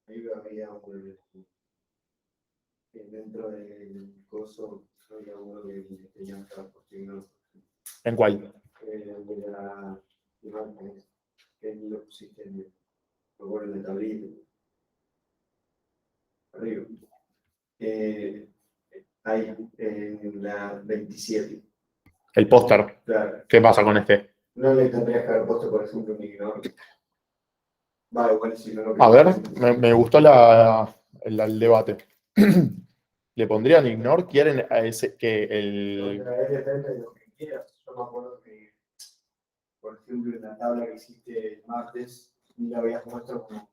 Ahí había dentro del coso, había uno que tenía campos, ¿no? ¿En cuál? De la imagen, que lo pusiste en la tablilla. Arriba. Hay en la 27. El póster. Claro. ¿Qué pasa con este? No le tendrías que haber puesto, por ejemplo, un ignore. Va, igual si no lo A ver, me gustó el debate. ¿Le pondrían ignore? ¿Quieren que el... Depende de lo que quieras. Yo me acuerdo que, por ejemplo, en la tabla que hiciste el martes, la habías puesto como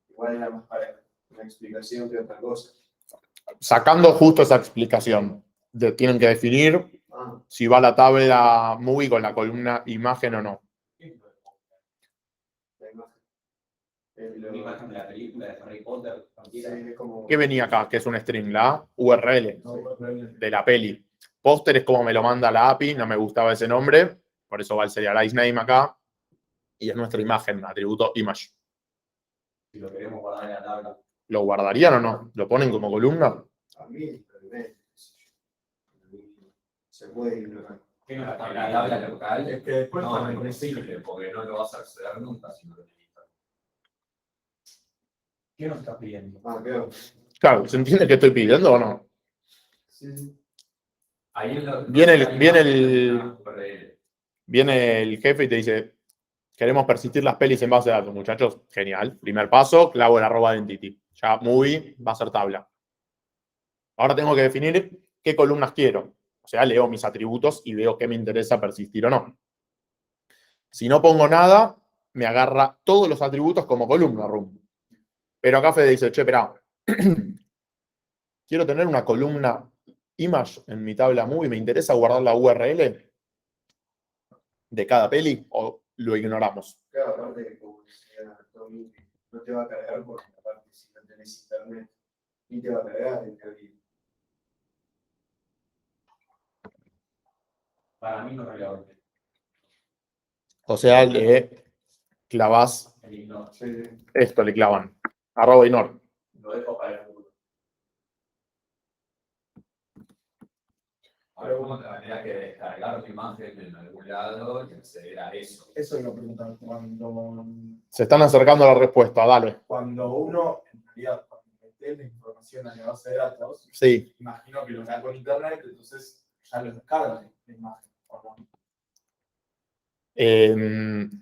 igual era más para una explicación que otra cosa. Sacando justo esa explicación, tienen que definir si va la tabla movie con la columna imagen o no. La imagen. La imagen de la película de Harry Potter. ¿Qué venía acá? Que es un string, la URL de la peli. Póster es como me lo manda la API, no me gustaba ese nombre, por eso va el serialize name acá. Y es nuestra imagen, atributo image. Si lo queremos guardar en la tabla. ¿Lo guardarían o no? ¿Lo ponen como columna? A mí, se puede ignorar. En la tabla local Es que después no no es simple porque no lo vas a acceder nunca si no lo tienes. ¿Qué nos estás pidiendo? Claro. Claro, ¿se entiende qué estoy pidiendo o no? Sí. Ahí Viene el jefe y te dice, queremos persistir las pelis en base de datos, muchachos. Genial. Primer paso, clavo el @entity. Ya movie va a ser tabla. Ahora tengo que definir qué columnas quiero. O sea, leo mis atributos y veo qué me interesa persistir o no. Si no pongo nada, me agarra todos los atributos como columna room. Pero acá Fede dice, che, espera, quiero tener una columna image en mi tabla movie, me interesa guardar la URL de cada peli o lo ignoramos. Claro, aparte que como decía Tommy, no te va a cargar porque aparte si no tenés internet, ni te va a cargar en teoría. Para mí no es relevante. O sea, le clavas El ignore. esto, le clavan. @ignore. Lo dejo para el futuro. Ahora uno tendría que descargar tu imagen en algún lado y acceder a eso. Eso es lo que preguntan. Se están acercando a la respuesta, dale. Cuando uno, en realidad, cuando mete la información a la base de datos, Sí. imagino que lo da con internet, entonces ya lo descarga la imagen.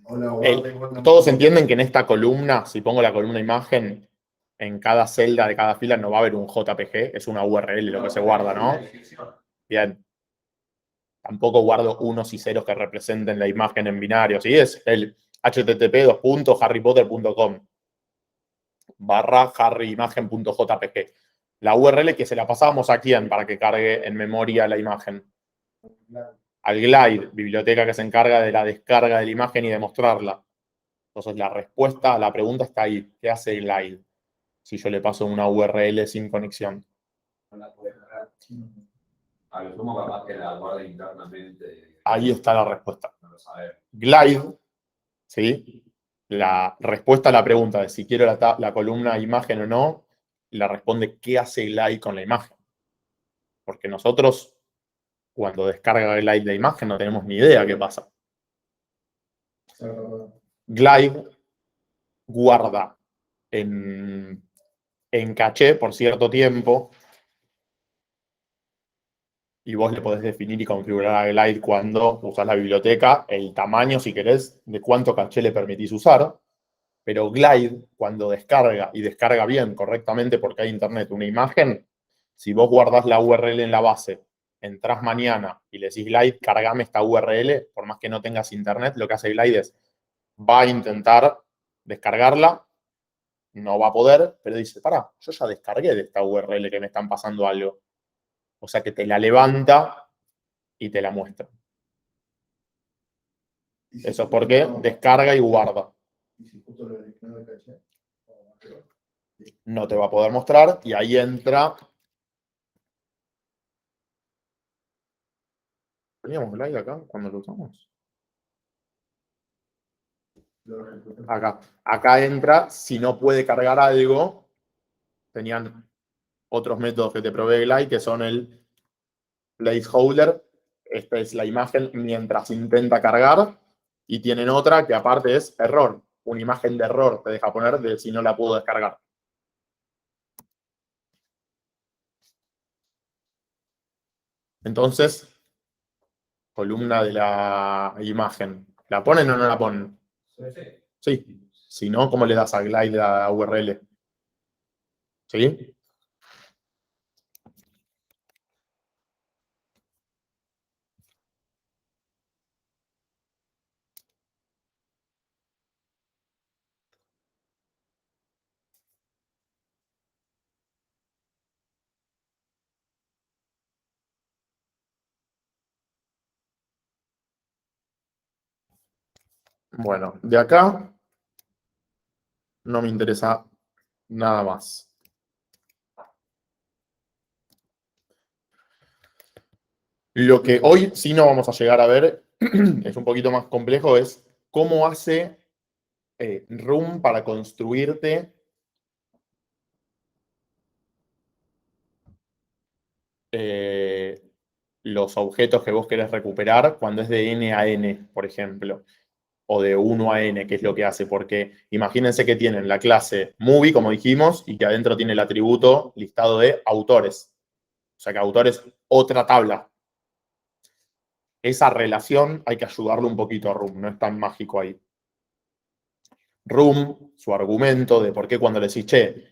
¿O no? Todos entienden que en esta columna, si pongo la columna imagen, en cada celda de cada fila no va a haber un JPG, es una URL lo que se guarda, ¿no? Bien. Tampoco guardo unos y ceros que representen la imagen en binario. ¿Sí? Es el http://harrypotter.com. /harryimagen.jpg. La URL que se la pasábamos a quién para que cargue en memoria la imagen. Al Glide, biblioteca que se encarga de la descarga de la imagen y de mostrarla. Entonces la respuesta a la pregunta está ahí. ¿Qué hace Glide si yo le paso una URL sin conexión? No la puedes cargar. A lo sumo capaz que la guarde internamente. Ahí está la respuesta. No lo sabemos. Glide, ¿sí? La respuesta a la pregunta de si quiero la columna imagen o no, la responde qué hace Glide con la imagen. Porque nosotros, cuando descarga Glide la imagen, no tenemos ni idea qué pasa. Glide guarda en caché por cierto tiempo y vos le podés definir y configurar a Glide cuando usás la biblioteca, el tamaño, si querés, de cuánto caché le permitís usar. Pero Glide, cuando descarga, y descarga bien, correctamente, porque hay internet, una imagen, si vos guardás la URL en la base, entrás mañana y le decís Glide, cargame esta URL, por más que no tengas internet, lo que hace Glide es, va a intentar descargarla, no va a poder, pero dice, pará, yo ya descargué de esta URL que me están pasando algo. O sea que te la levanta y te la muestra. Eso es porque descarga y guarda. No te va a poder mostrar y ahí entra. ¿Teníamos Glide acá cuando lo usamos? Acá entra, si no puede cargar algo, tenían otros métodos que te provee Glide, que son el placeholder. Esta es la imagen mientras intenta cargar. Y tienen otra que aparte es error. Una imagen de error te deja poner de si no la puedo descargar. Entonces, columna de la imagen. ¿La ponen o no la ponen? Sí. Si no, ¿cómo le das a Glide la URL? ¿Sí? Bueno, de acá no me interesa nada más. Lo que hoy sí no vamos a llegar a ver, es un poquito más complejo, es cómo hace Room para construirte los objetos que vos querés recuperar cuando es de N a N, por ejemplo, o de 1 a N, que es lo que hace, porque imagínense que tienen la clase movie, como dijimos, y que adentro tiene el atributo listado de autores. O sea que autores, otra tabla. Esa relación hay que ayudarle un poquito a Room, no es tan mágico ahí. Room, su argumento de por qué cuando le decís, che,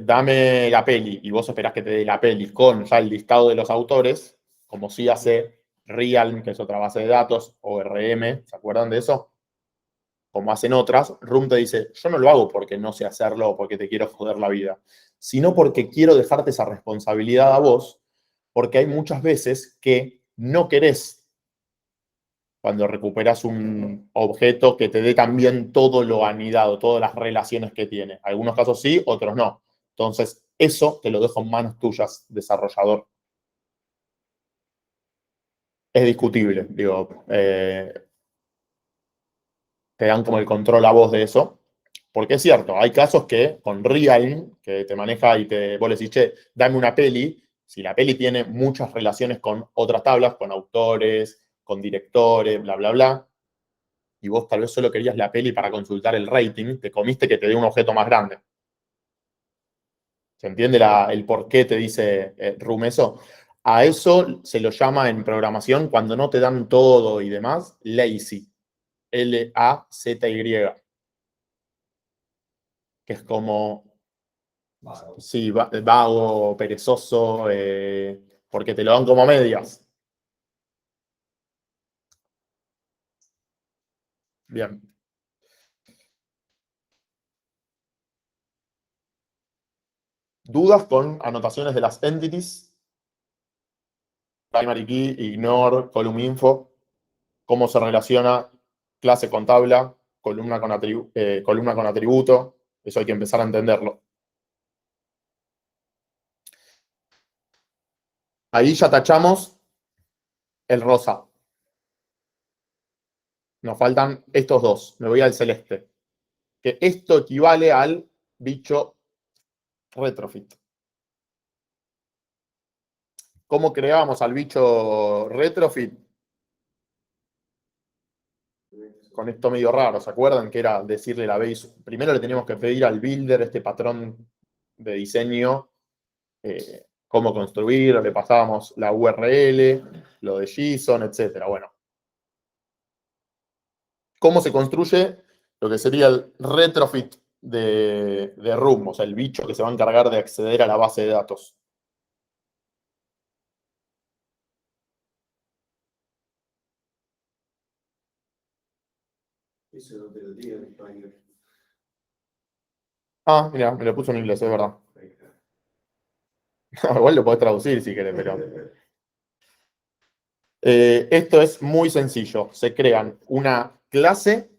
dame la peli y vos esperás que te dé la peli con ya el listado de los autores, como si hace Realm, que es otra base de datos, o RM, ¿se acuerdan de eso? Como hacen otras, Room te dice, yo no lo hago porque no sé hacerlo o porque te quiero joder la vida, sino porque quiero dejarte esa responsabilidad a vos, porque hay muchas veces que no querés cuando recuperas un objeto que te dé también todo lo anidado, todas las relaciones que tiene. Algunos casos sí, otros no. Entonces, eso te lo dejo en manos tuyas, desarrollador. Es discutible, digo, te dan como el control a vos de eso. Porque es cierto, hay casos que con Realm, que te maneja y vos le decís, che, dame una peli, si la peli tiene muchas relaciones con otras tablas, con autores, con directores, bla, bla, bla, y vos tal vez solo querías la peli para consultar el rating, te comiste que te dé un objeto más grande. ¿Se entiende el por qué te dice Room eso? A eso se lo llama en programación, cuando no te dan todo y demás, lazy. L-A-Z-Y. Que es como, sí, vago, perezoso, porque te lo dan como medias. Bien. ¿Dudas con anotaciones de las entities? Primary key, ignore, column info. ¿Cómo se relaciona clase con tabla, columna con atributo? Eso hay que empezar a entenderlo. Ahí ya tachamos el rosa. Nos faltan estos dos. Me voy al celeste. Que esto equivale al bicho retrofit. ¿Cómo creábamos al bicho retrofit? Con esto medio raro, ¿se acuerdan? Que era decirle la base. Primero le teníamos que pedir al builder este patrón de diseño, cómo construir, le pasábamos la URL, lo de JSON, etc. Bueno. ¿Cómo se construye lo que sería el retrofit de Room? O sea, el bicho que se va a encargar de acceder a la base de datos. Eso no te lo digo en español. Ah, mira, me lo puso en inglés, es verdad. Igual lo podés traducir si querés, pero... esto es muy sencillo. Se crean una clase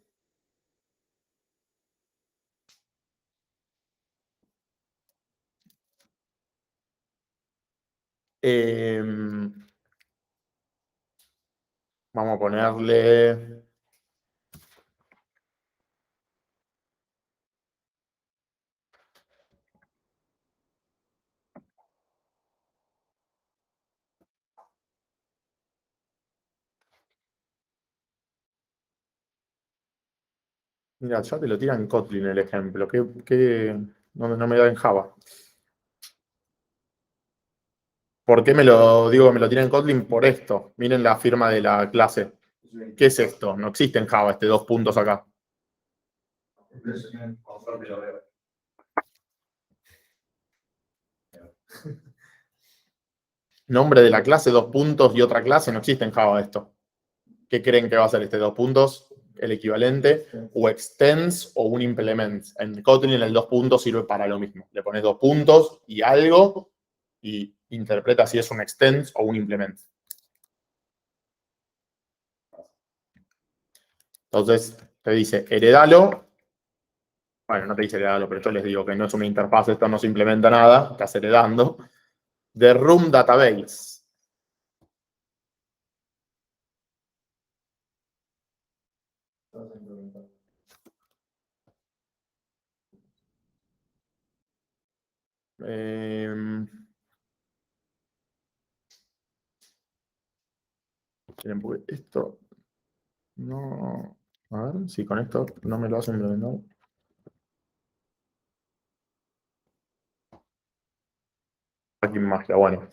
vamos a ponerle... Mira, ya te lo tiran en Kotlin el ejemplo. No me da en Java. ¿Por qué me lo digo que me lo tiran en Kotlin? Por esto. Miren la firma de la clase. ¿Qué es esto? No existe en Java este 2 puntos acá. Conforme lo veo. Nombre de la clase, 2 puntos y otra clase, no existe en Java esto. ¿Qué creen que va a ser este 2 puntos? El equivalente, o extends o un implement. En Kotlin el 2 puntos sirve para lo mismo. Le pones 2 puntos y algo y interpreta si es un extends o un implement. Entonces, te dice, heredalo. Bueno, no te dice heredalo, pero yo les digo que no es una interfaz, esto no se implementa nada, estás heredando. De Room Database. Esto no. A ver si con esto no me lo hacen implementar. Aquí magia, bueno.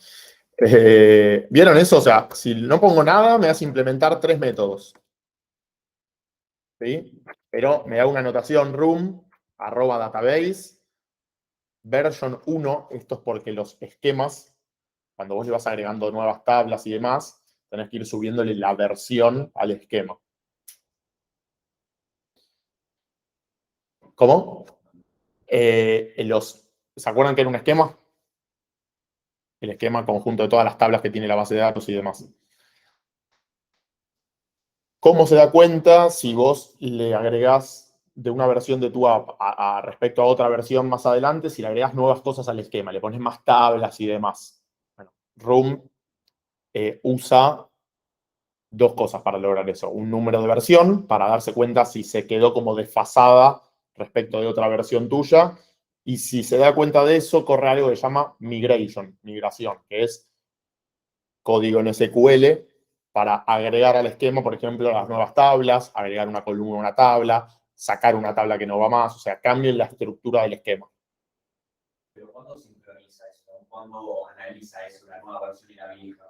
¿Vieron eso? O sea, si no pongo nada, me hace implementar 3 métodos. ¿Sí? Pero me da una anotación room, @database, version 1. Esto es porque los esquemas, cuando vos le vas agregando nuevas tablas y demás, tenés que ir subiéndole la versión al esquema. ¿Cómo? ¿Se acuerdan que era un esquema? El esquema conjunto de todas las tablas que tiene la base de datos y demás. ¿Cómo se da cuenta si vos le agregás de una versión de tu app respecto a otra versión más adelante, si le agregás nuevas cosas al esquema, le pones más tablas y demás? Bueno, Room usa 2 cosas para lograr eso. Un número de versión, para darse cuenta si se quedó como desfasada respecto de otra versión tuya. Y si se da cuenta de eso, corre algo que se llama migración, que es código en SQL para agregar al esquema, por ejemplo, las nuevas tablas, agregar una columna a una tabla, sacar una tabla que no va más, o sea, cambien la estructura del esquema. Pero ¿cuándo sincroniza eso? ¿Cuándo analiza eso, la nueva versión y la vieja?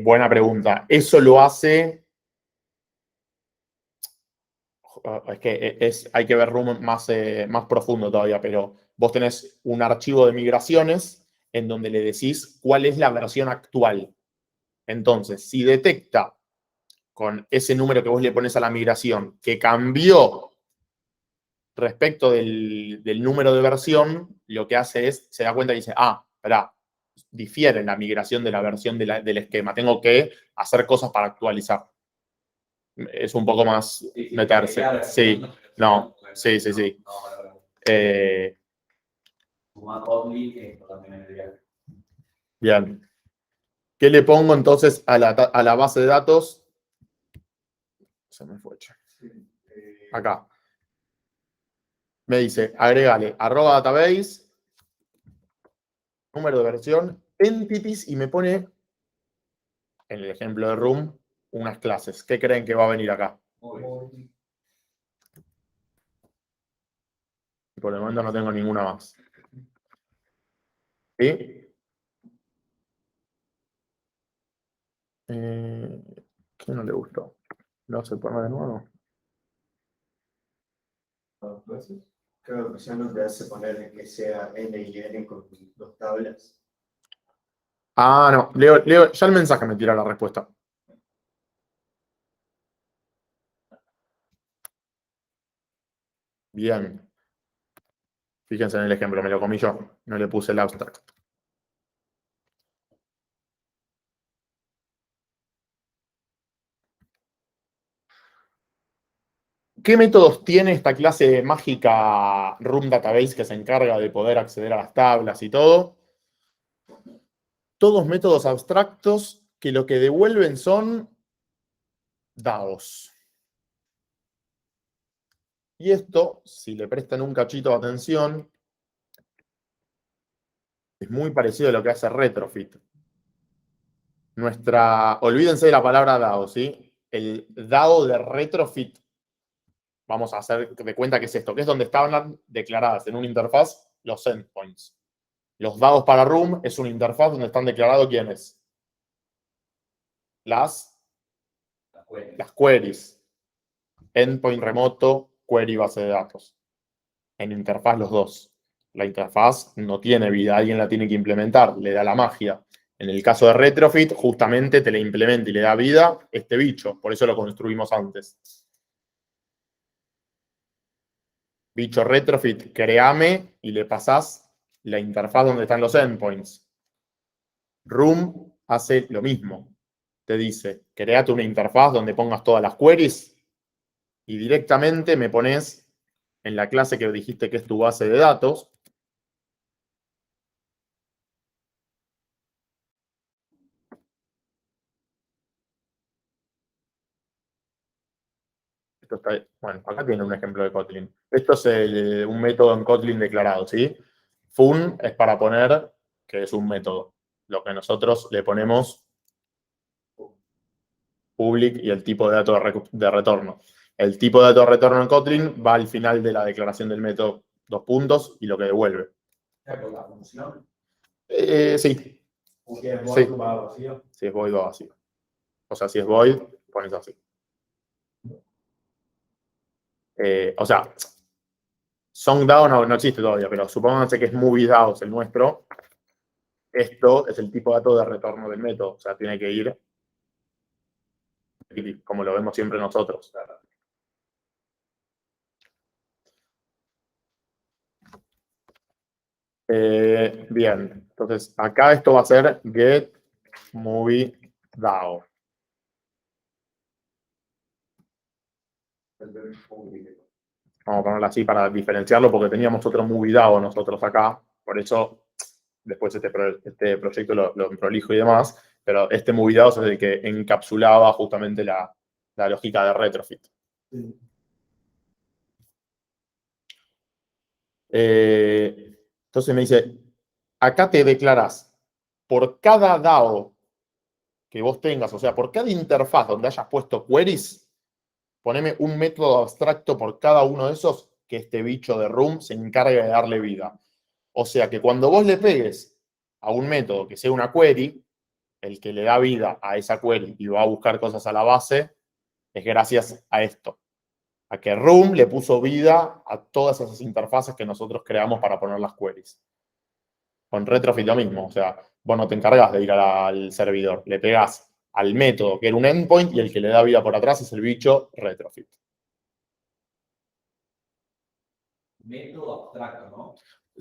Buena pregunta. Eso lo hace... Es que hay que ver Room más profundo todavía, pero vos tenés un archivo de migraciones en donde le decís cuál es la versión actual. Entonces, si detecta con ese número que vos le pones a la migración que cambió respecto del número de versión, lo que hace es, se da cuenta y dice, espera, difiere en la migración de la versión del esquema. Tengo que hacer cosas para actualizar. Es un poco más meterse. Sí, no, sí. Bien. ¿Qué le pongo entonces a la base de datos? Se me fue. Acá. Me dice, agregale @database, número de versión, entities, y me pone, en el ejemplo de room, unas clases. ¿Qué creen que va a venir acá? Por el momento no tengo ninguna más. ¿Sí? ¿Qué no le gustó? ¿No se pone de nuevo? Creo que ya no te hace poner que sea N y N con dos tablas. No. Leo, ya el mensaje me tira la respuesta. Bien. Fíjense en el ejemplo, me lo comí yo. No le puse el abstract. ¿Qué métodos tiene esta clase mágica Room Database que se encarga de poder acceder a las tablas y todo? Todos métodos abstractos que lo que devuelven son dados. Y esto, si le prestan un cachito de atención, es muy parecido a lo que hace Retrofit. Olvídense de la palabra DAO, ¿sí? El DAO de Retrofit, vamos a hacer de cuenta que es esto, que es donde estaban declaradas en una interfaz los endpoints. Los dados para Room es una interfaz donde están declarados quiénes. Las queries. Endpoint remoto, query base de datos. En interfaz los dos. La interfaz no tiene vida, alguien la tiene que implementar, le da la magia. En el caso de Retrofit, justamente te le implementa y le da vida este bicho, por eso lo construimos antes. Bicho Retrofit, créame y le pasás la interfaz donde están los endpoints. Room hace lo mismo. Te dice, créate una interfaz donde pongas todas las queries y directamente me pones en la clase que dijiste que es tu base de datos. Esto está, bueno, acá tiene un ejemplo de Kotlin. Esto es un método en Kotlin declarado, ¿sí? Fun es para poner que es un método. Lo que nosotros le ponemos public y el tipo de dato de retorno. El tipo de dato de retorno en Kotlin va al final de la declaración del método, 2 puntos, y lo que devuelve. ¿Con la función? Sí. Si es void, va vacío. Si es void, va vacío. O sea, si es void, pones así. O sea, SongDAO no existe todavía, pero supónganse que es MovieDAO el nuestro. Esto es el tipo de dato de retorno del método. O sea, tiene que ir como lo vemos siempre nosotros. Bien, entonces acá esto va a ser getMovieDAO. Vamos a ponerlo así para diferenciarlo porque teníamos otro MovieDAO nosotros acá. Por eso después este proyecto lo prolijo y demás. Pero este MovieDAO es el que encapsulaba justamente la lógica de Retrofit. Sí. Entonces me dice, acá te declarás por cada DAO que vos tengas, o sea, por cada interfaz donde hayas puesto queries, poneme un método abstracto por cada uno de esos que este bicho de Room se encargue de darle vida. O sea que cuando vos le pegues a un método que sea una query, el que le da vida a esa query y va a buscar cosas a la base, es gracias a esto. A que Room le puso vida a todas esas interfaces que nosotros creamos para poner las queries. Con Retrofit lo mismo, o sea, vos no te encargas de ir al servidor, le pegás al método que era un endpoint y el que le da vida por atrás es el bicho Retrofit. método abstracto, ¿no?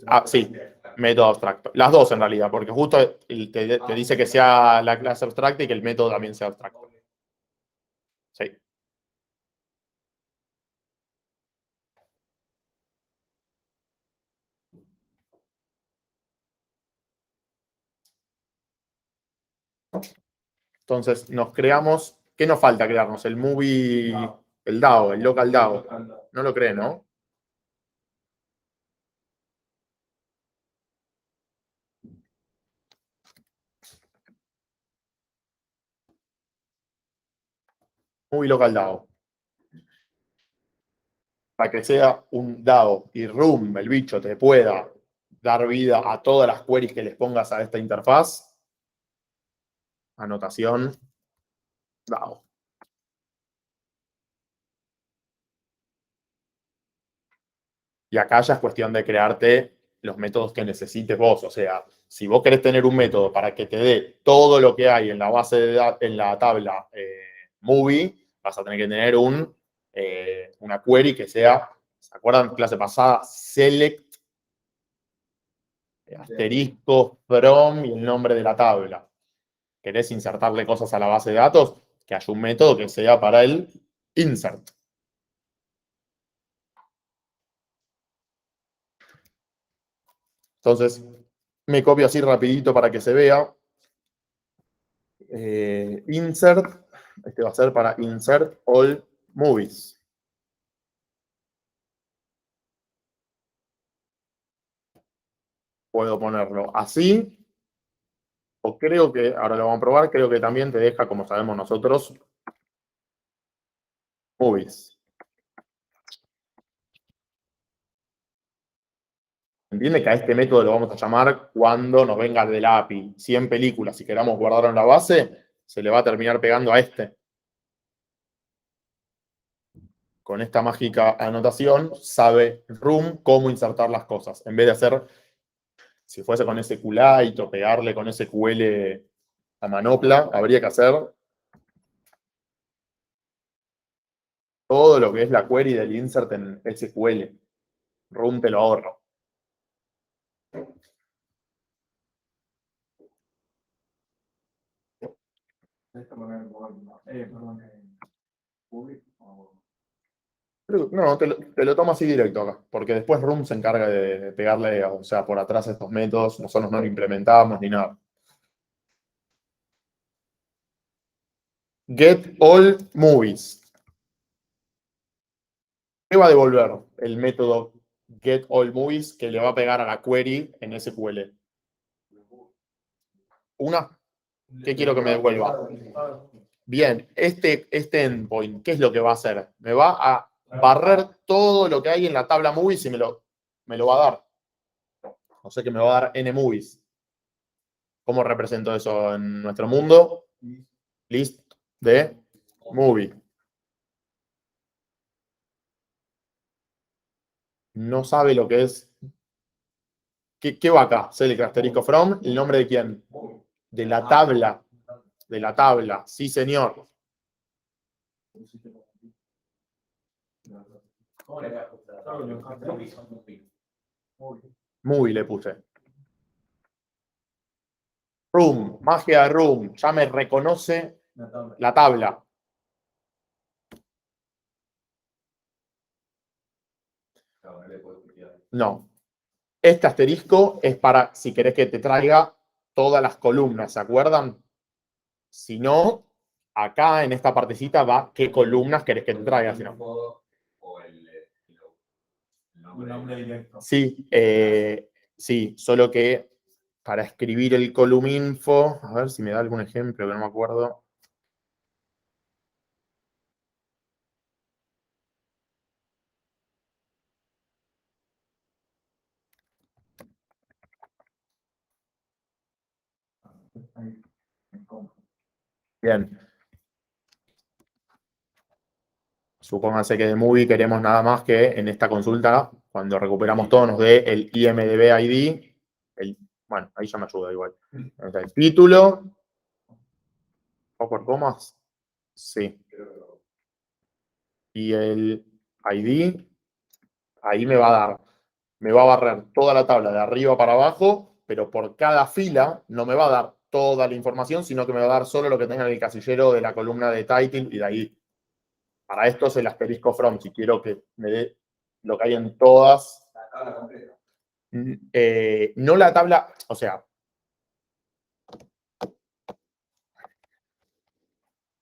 Ah, sí, método abstracto. Las dos en realidad, porque justo te dice que sea la clase abstracta y que el método también sea abstracto. Sí. Entonces, nos creamos. ¿Qué nos falta crearnos? El movie, el DAO, el local DAO. No lo cree, ¿no? Movie local DAO. Para que sea un DAO y Room, el bicho, te pueda dar vida a todas las queries que les pongas a esta interfaz. Anotación DAO. Y acá ya es cuestión de crearte los métodos que necesites vos. O sea, si vos querés tener un método para que te dé todo lo que hay en la base de datos, en la tabla movie, vas a tener que tener una query que sea, ¿se acuerdan? Clase pasada, select, asterisco, from y el nombre de la tabla. ¿Querés insertarle cosas a la base de datos? Que haya un método que sea para el insert. Entonces, me copio así rapidito para que se vea. Insert, este va a ser para insert all movies. Puedo ponerlo así, o creo que, ahora lo vamos a probar, creo que también te deja, como sabemos nosotros, movies. Entiende que a este método lo vamos a llamar cuando nos venga de la API 100 películas y queramos guardarlo en la base, se le va a terminar pegando a este. Con esta mágica anotación, sabe Room cómo insertar las cosas. En vez de hacer, si fuese con SQLite o pegarle con SQL a manopla, habría que hacer todo lo que es la query del insert en SQL. Room te lo ahorro. No, te lo tomo así directo acá, porque después Room se encarga de pegarle, o sea, por atrás a estos métodos, nosotros no lo implementamos ni nada. Get all movies. ¿Qué va a devolver el método get all movies que le va a pegar a la query en SQL? Una. ¿Qué quiero que me devuelva? Bien, este endpoint, ¿qué es lo que va a hacer? Me va a barrer todo lo que hay en la tabla movies y me lo va a dar. O sea que me va a dar n movies. ¿Cómo represento eso en nuestro mundo? List de movie. No sabe lo que es. ¿Qué va acá? Select asterisco from. ¿El nombre de quién? De la tabla. De la tabla. Sí, señor. ¿Cómo le voy a ajustar? Movie le puse. Room. Magia de Room. Ya me reconoce la tabla. No. Este asterisco es para si querés que te traiga todas las columnas, ¿se acuerdan? Si no, acá en esta partecita va qué columnas querés que te traiga. Si no. O el nombre directo. Sí, sí, solo que para escribir el columinfo, a ver si me da algún ejemplo que no me acuerdo. Bien. Supónganse que de Movie queremos nada más que en esta consulta, cuando recuperamos todo, nos dé el IMDb ID. Bueno, ahí ya me ayuda igual. El título. ¿O por comas? Sí. Y el ID, ahí me va a dar me va a barrer toda la tabla de arriba para abajo, pero por cada fila no me va a dar toda la información, sino que me va a dar solo lo que tenga en el casillero de la columna de title y de ahí. Para esto es el asterisco from, si quiero que me dé lo que hay en todas. La tabla completa. No la tabla, o sea,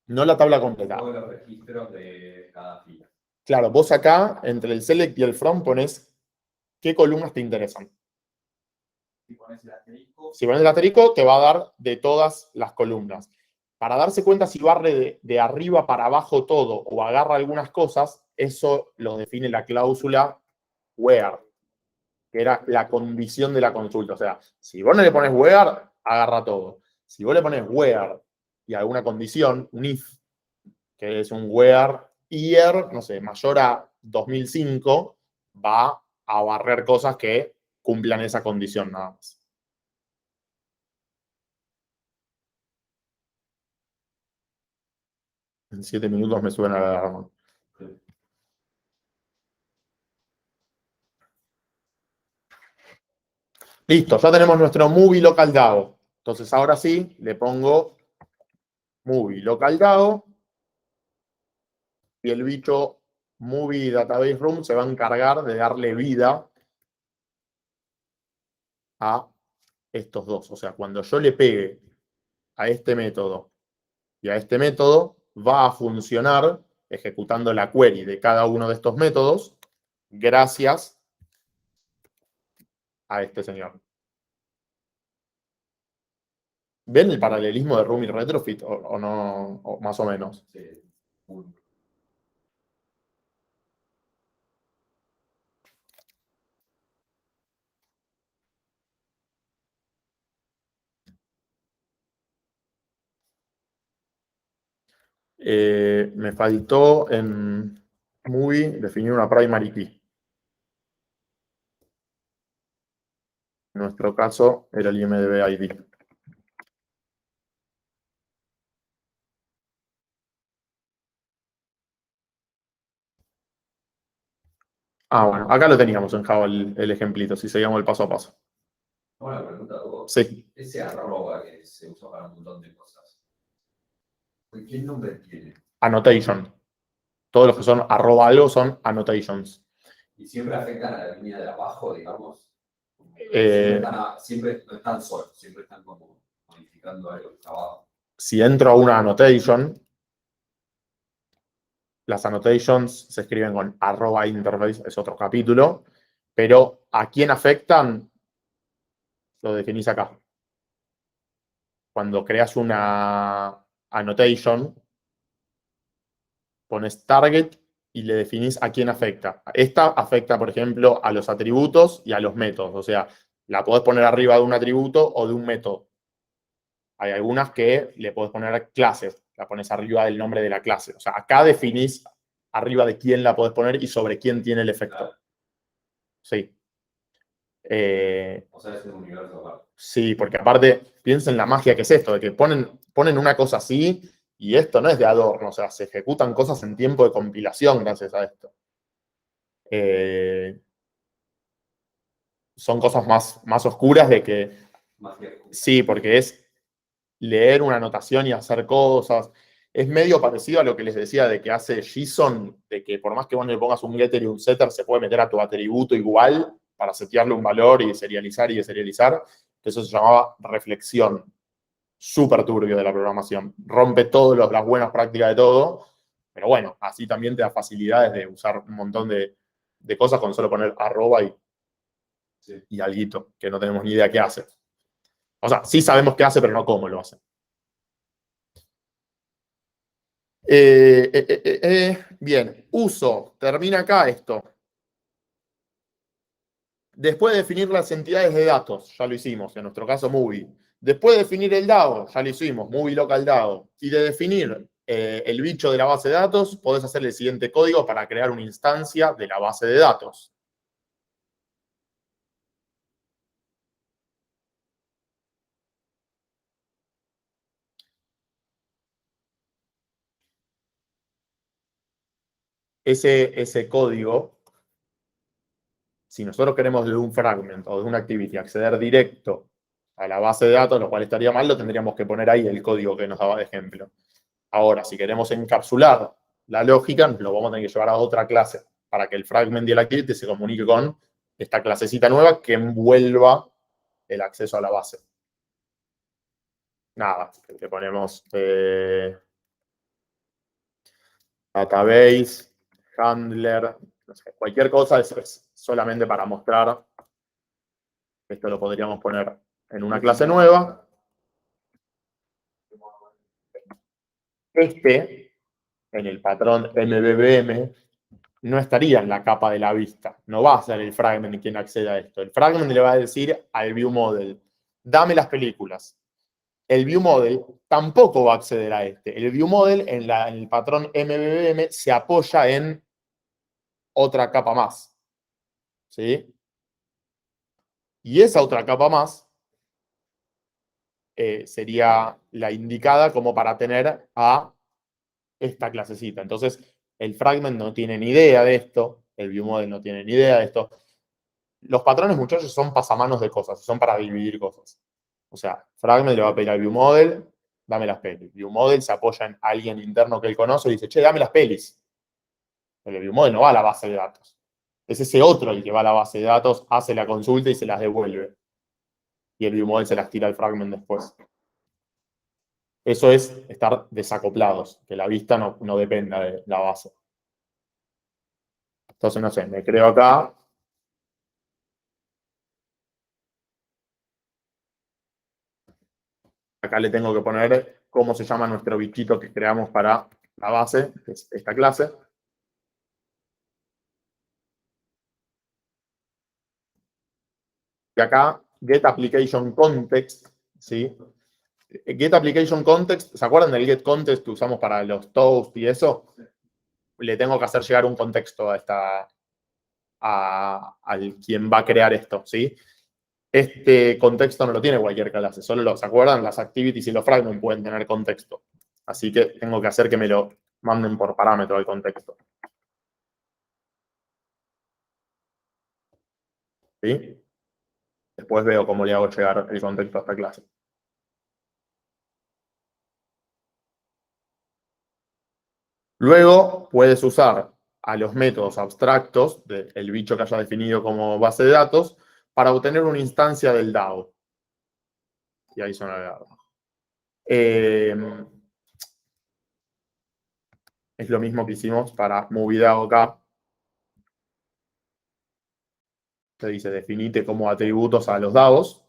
no la tabla completa. Todos los registros de cada fila. Claro, vos acá, entre el select y el from, pones qué columnas te interesan. Si pones el asterisco, Si pones el asterisco, te va a dar de todas las columnas. Para darse cuenta si barre de arriba para abajo todo o agarra algunas cosas, eso lo define la cláusula where, que era la condición de la consulta. O sea, si vos no le pones where, agarra todo. Si vos le pones where y alguna condición, un if, que es un where year, no sé, mayor a 2005, va a barrer cosas que cumplan esa condición nada más. En 7 minutos me suena la alarma. Listo, ya tenemos nuestro movie local DAO. Entonces ahora sí, le pongo movie local DAO y el bicho movie database room se va a encargar de darle vida a estos dos. O sea, cuando yo le pegue a este método y a este método, va a funcionar ejecutando la query de cada uno de estos métodos gracias a este señor. ¿Ven el paralelismo de Room y Retrofit o no? O más o menos. Sí, muy- Me faltó en Movie definir una primary key. En nuestro caso era el IMDb ID. Ah, bueno, acá lo teníamos en Java el ejemplito, si seguíamos el paso a paso. Una pregunta, Hugo. Sí, Ese arroba que se usa para un montón de cosas. ¿Qué nombre tiene? annotation. Todos los que son arroba algo son annotations. Y siempre afectan a la línea de abajo, digamos. Eh, Siempre no están solos, siempre están como modificando algo que está abajo. Si entro a una annotation, las annotations se escriben con arroba interface, es otro capítulo, pero a quién afectan lo definís acá. Cuando creas una annotation, pones target y le definís a quién afecta. Esta afecta, por ejemplo, a los atributos y a los métodos. O sea, la podés poner arriba de un atributo o de un método. Hay algunas que le podés poner clases, la pones arriba del nombre de la clase. O sea, acá definís arriba de quién la podés poner y sobre quién tiene el efecto. Claro. Sí. O sea, es un universo aparte. Sí, porque aparte, piensen la magia que es esto, de que ponen una cosa así y esto no es de adorno, o sea, se ejecutan cosas en tiempo de compilación gracias a esto. Son cosas más oscuras de que, Más que sí, porque es leer una anotación y hacer cosas. Es medio parecido a lo que les decía de que hace JSON, de que por más que vos le pongas un getter y un setter, se puede meter a tu atributo igual para setearle un valor y serializar y deserializar. Eso se llamaba reflexión. Súper turbio de la programación. Rompe todas las buenas prácticas de todo, pero bueno, así también te da facilidades de usar un montón de cosas con solo poner arroba y alguito, que no tenemos ni idea qué hace. O sea, sí sabemos qué hace, pero no cómo lo hace. Bien, uso. Termina acá esto. Después de definir las entidades de datos, ya lo hicimos, en nuestro caso Movie. Después de definir el DAO, ya lo hicimos, Movie Local DAO. Y de definir el bicho de la base de datos, podés hacer el siguiente código para crear una instancia de la base de datos. Ese código Si nosotros queremos de un fragment o de una activity acceder directo a la base de datos, lo cual estaría mal, lo tendríamos que poner ahí el código que nos daba de ejemplo. Ahora, si queremos encapsular la lógica, nos lo vamos a tener que llevar a otra clase para que el fragment y el activity se comunique con esta clasecita nueva que envuelva el acceso a la base. Nada, le ponemos database, handler, no sé, cualquier cosa es solamente para mostrar. Esto lo podríamos poner en una clase nueva. En el patrón MVVM, no estaría en la capa de la vista. No va a ser el fragment quien accede a esto. El fragment le va a decir al viewModel, dame las películas. El viewModel tampoco va a acceder a este. El viewModel en el patrón MVVM se apoya en otra capa más. ¿Sí? Y esa otra capa más sería la indicada como para tener a esta clasecita. Entonces, el fragment no tiene ni idea de esto, el viewModel no tiene ni idea de esto. Los patrones, muchachos, son pasamanos de cosas, son para dividir cosas. O sea, fragment le va a pedir al viewModel, dame las pelis. viewModel se apoya en alguien interno que él conoce y dice, che, dame las pelis. El viewModel no va a la base de datos. Es ese otro el que va a la base de datos, hace la consulta y se las devuelve. Y el viewModel se las tira al fragment después. Eso es estar desacoplados, que la vista no dependa de la base. Entonces, no sé, me creo acá. Acá le tengo que poner cómo se llama nuestro bichito que creamos para la base, que es esta clase. Y acá, getApplicationContext, ¿sí? GetApplicationContext, ¿se acuerdan del getContext que usamos para los toast y eso? Le tengo que hacer llegar un contexto al quien va a crear esto, ¿sí? Este contexto no lo tiene cualquier clase, solo ¿se acuerdan? Las activities y los fragments pueden tener contexto. Así que tengo que hacer que me lo manden por parámetro al contexto. ¿Sí? Después veo cómo le hago llegar el contexto a esta clase. Luego puedes usar a los métodos abstractos del bicho que haya definido como base de datos para obtener una instancia del DAO. Y ahí son agregados. Es lo mismo que hicimos para MovieDAO acá. Se dice, definite como atributos a los DAOs.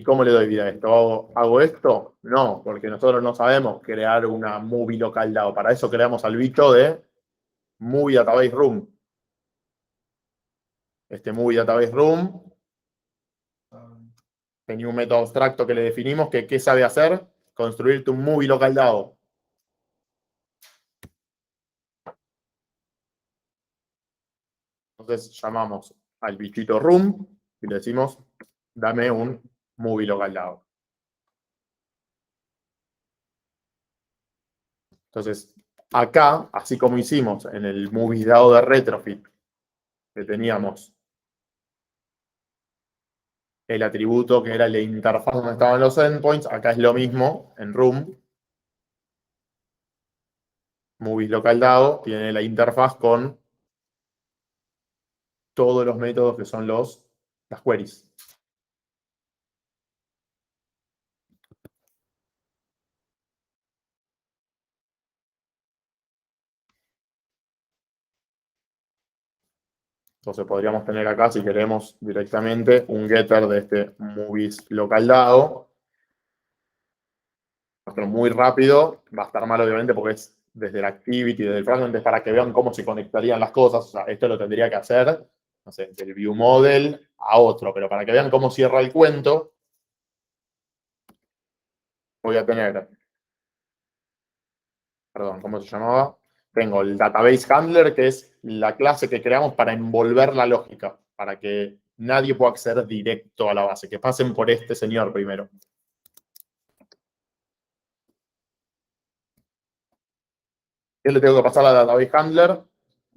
¿Y cómo le doy vida a esto? ¿Hago esto? No, porque nosotros no sabemos crear una movie local DAO. Para eso creamos al bicho de Movie Database Room. Este Movie Database Room tenía un método abstracto que le definimos que ¿qué sabe hacer? Construirte un movie local DAO. Entonces llamamos al bichito room y le decimos, dame un movie local DAO. Entonces, acá, así como hicimos en el movie DAO de Retrofit, que teníamos el atributo que era la interfaz donde estaban los endpoints, acá es lo mismo en room. Movies local DAO tiene la interfaz con todos los métodos que son las queries. Entonces podríamos tener acá, si queremos, directamente un getter de este movies local DAO. Muy rápido, va a estar mal obviamente porque es desde la activity, desde el fragment, es para que vean cómo se conectarían las cosas. O sea, esto lo tendría que hacer, no sé, del viewModel a otro, pero para que vean cómo cierra el cuento, voy a tener, perdón, ¿cómo se llamaba? Tengo el database handler, que es la clase que creamos para envolver la lógica, para que nadie puede acceder directo a la base, que pasen por este señor primero. Yo le tengo que pasar al database handler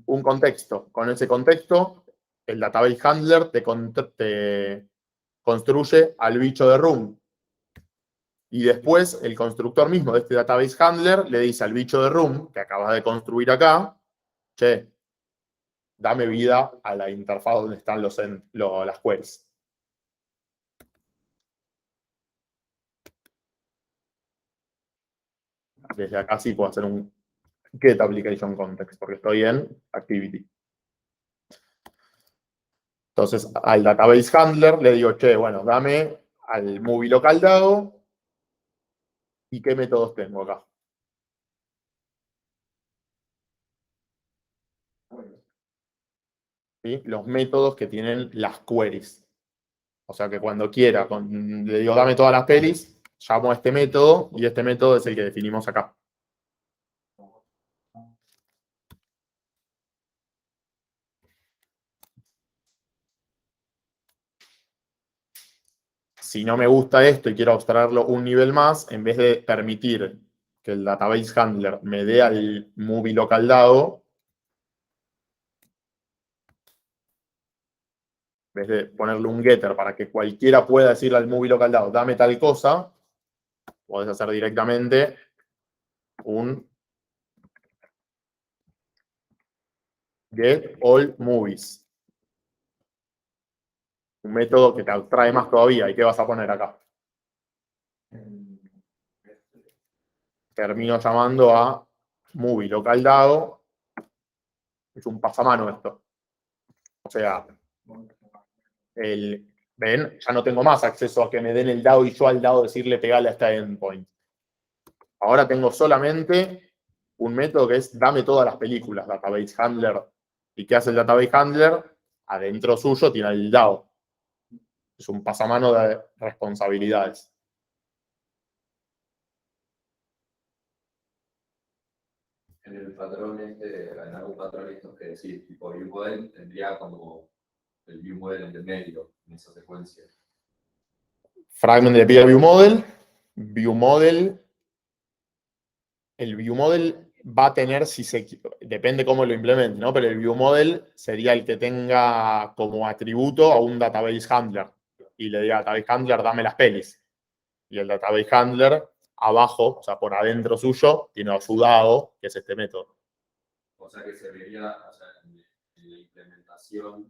un contexto. Con ese contexto, el database handler te construye al bicho de room. Y después el constructor mismo de este database handler le dice al bicho de room que acabas de construir acá, che, dame vida a la interfaz donde están las queries. Desde acá sí puedo hacer un get application context, porque estoy en activity. Entonces, al database handler le digo, che, bueno, dame al movie local dado y qué métodos tengo acá. ¿Sí? Los métodos que tienen las queries. O sea que cuando quiera, le digo, dame todas las pelis, llamo a este método y este método es el que definimos acá. Si no me gusta esto y quiero abstraerlo un nivel más, en vez de permitir que el database handler me dé al movie local dado, en vez de ponerle un getter para que cualquiera pueda decirle al movie local dado, dame tal cosa, podés hacer directamente un get all movies. Un método que te abstrae más todavía. ¿Y qué vas a poner acá? Termino llamando a movie local dado. Es un pasamano esto. O sea, ven, ya no tengo más acceso a que me den el dado y yo al dado decirle pegarle a este endpoint. Ahora tengo solamente un método que es dame todas las películas, database handler. ¿Y qué hace el database handler? Adentro suyo tiene el dado. Es un pasamano de responsabilidades. En el patrón en algún patrón estos que decir, tipo view model, tendría como el view model en el medio, en esa secuencia. Fragment de view model. View model. El view model va a tener, depende cómo lo implemente, ¿no? Pero el view model sería el que tenga como atributo a un database handler. Y le diga al database handler, dame las pelis. Y el database handler, abajo, o sea, por adentro suyo, tiene a su dado, que es este método. O sea que se vería, o sea, en la implementación,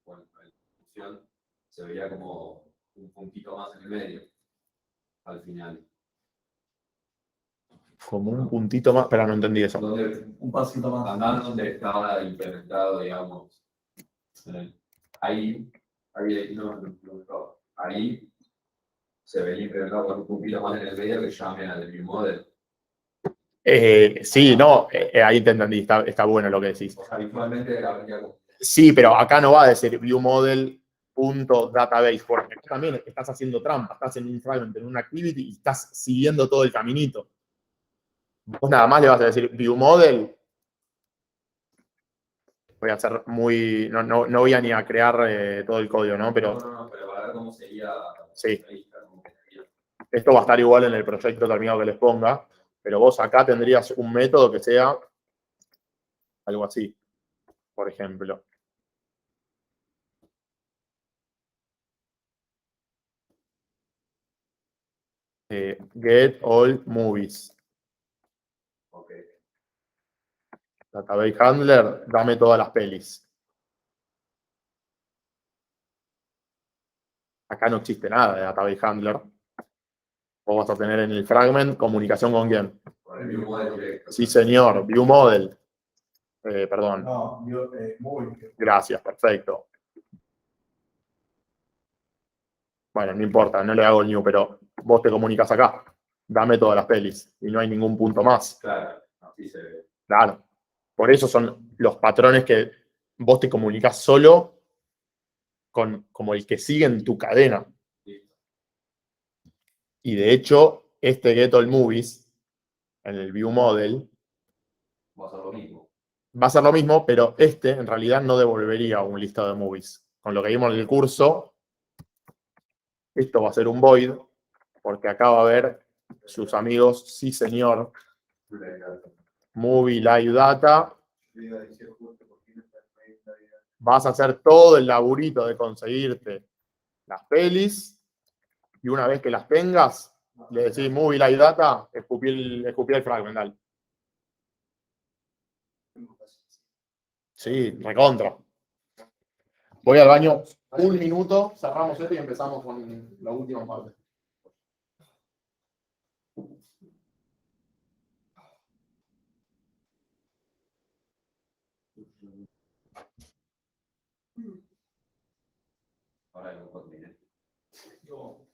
bueno, en la función, se vería como un puntito más en el medio, al final. Como un puntito más, pero no entendí eso. Un pasito más. Andar donde estaba implementado, digamos, ahí se vería implementado con un puntito más en el medio que llamen al view model. Sí, no, ahí te entendí, está bueno lo que decís. O sea, visualmente habría como... Sí, pero acá no va a decir viewModel.database, porque tú también estás haciendo trampa, estás en un fragment, en una activity y estás siguiendo todo el caminito. Vos nada más le vas a decir viewModel. Voy a hacer muy. No voy a ni a crear todo el código, ¿no? Pero pero para ver cómo sería. sí. Esto va a estar igual en el proyecto terminado que les ponga, pero vos acá tendrías un método que sea algo así, por ejemplo. Get all movies. Okay. Database handler, dame todas las pelis. Acá no existe nada de database handler. Vos vas a tener en el fragment comunicación con quién. Con el view model directo. Sí, señor. View model. Perdón. No, muy. Gracias, perfecto. Bueno, no importa, no le hago el new, pero vos te comunicas acá. Dame todas las pelis. Y no hay ningún punto más. Claro, así se ve. Claro. Por eso son los patrones que vos te comunicas solo con como el que sigue en tu cadena. Listo. Y de hecho, este get all movies en el view model Va a ser lo mismo. va a ser lo mismo, pero este en realidad no devolvería un listado de movies con lo que vimos en el curso, esto va a ser un void, porque acá va a haber sus amigos, sí señor, Movie Live Data. Vas a hacer todo el laburito de conseguirte las pelis, y una vez que las tengas, le decís Movie Live Data, escupí el fragmental. Sí, recontra. Voy al baño un minuto, cerramos esto y empezamos con la última parte. Ahora hay un continente. Lo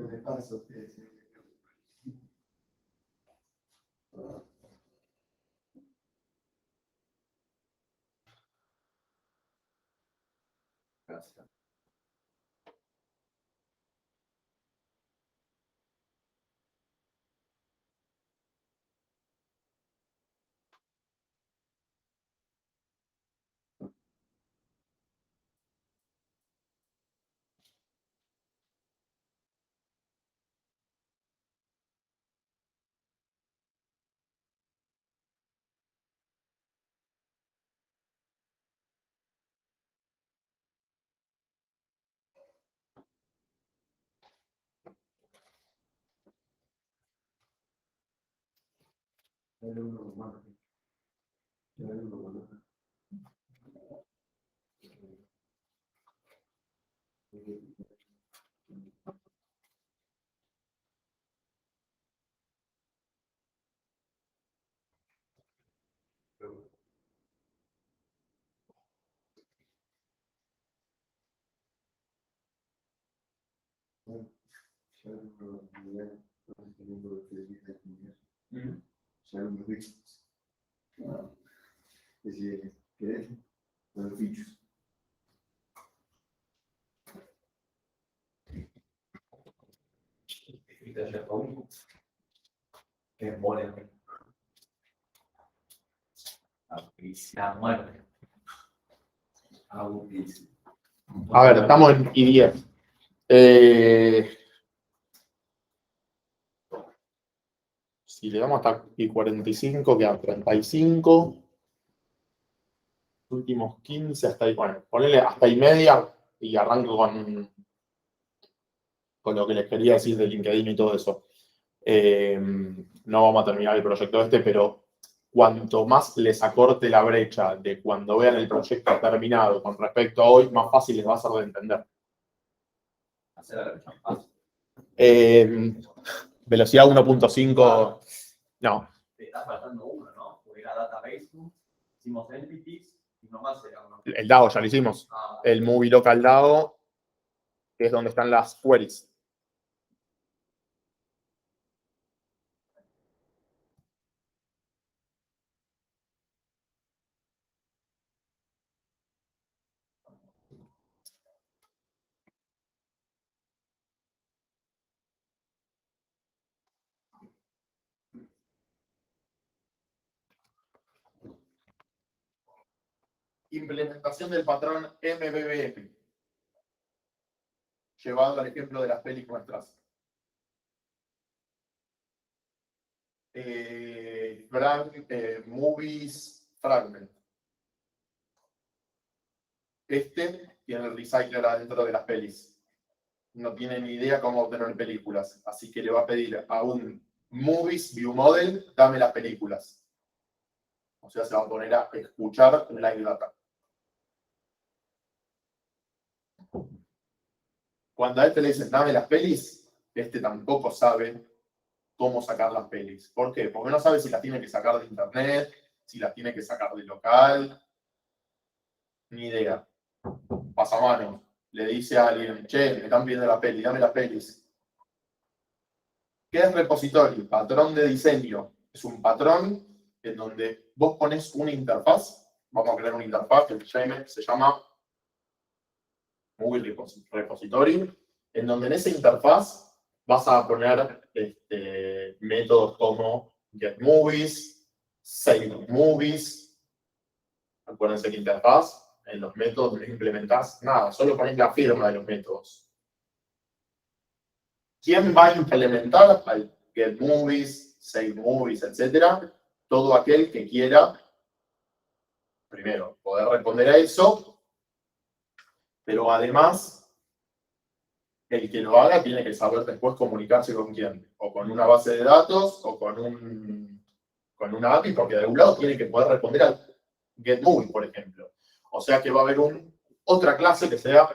que pasa es que Gracias. Que pone. La muerte. A ver, estamos en I10. Si le damos hasta I45, quedan 35. Últimos 15 hasta ahí. Bueno, ponele hasta I media y arranco con lo que les quería decir de LinkedIn y todo eso. No vamos a terminar el proyecto pero cuanto más les acorte la brecha de cuando vean el proyecto terminado con respecto a hoy, más fácil les va a ser de entender. Hacer la brecha fácil. Velocidad 1.5, no. Te está faltando uno, ¿no? Porque era database, hicimos entities y nomás era uno. El DAO ya lo hicimos. Ah, El Movie Local DAO, que es donde están las queries. Implementación del patrón MBBM. Llevado al ejemplo de las pelis nuestras. Movies Fragment. Este tiene el recycler adentro de las pelis. No tiene ni idea cómo obtener películas. Así que le va a pedir a un Movies View Model, dame las películas. O sea, se va a poner a escuchar live data. Cuando a este le dicen, dame las pelis, este tampoco sabe cómo sacar las pelis. ¿Por qué? Porque no sabe si las tiene que sacar de internet, si las tiene que sacar de local. Ni idea. Pasamano. Le dice a alguien, che, me están pidiendo la peli, dame las pelis. ¿Qué es repositorio? Patrón de diseño. Es un patrón en donde vos pones una interfaz. Vamos a crear una interfaz que se llama Movie Repository, en donde en esa interfaz vas a poner métodos como getMovies, SaveMovies. Acuérdense que interfaz En los métodos no implementás nada, solo pones la firma de los métodos. ¿Quién va a implementar al getMovies, SaveMovies, etcétera? Todo aquel que quiera, primero, poder responder a eso, pero además, el que lo haga tiene que saber después comunicarse con quién, o con una base de datos, o con una API, porque de algún lado tiene que poder responder al getMovie, por ejemplo. O sea que va a haber otra clase que sea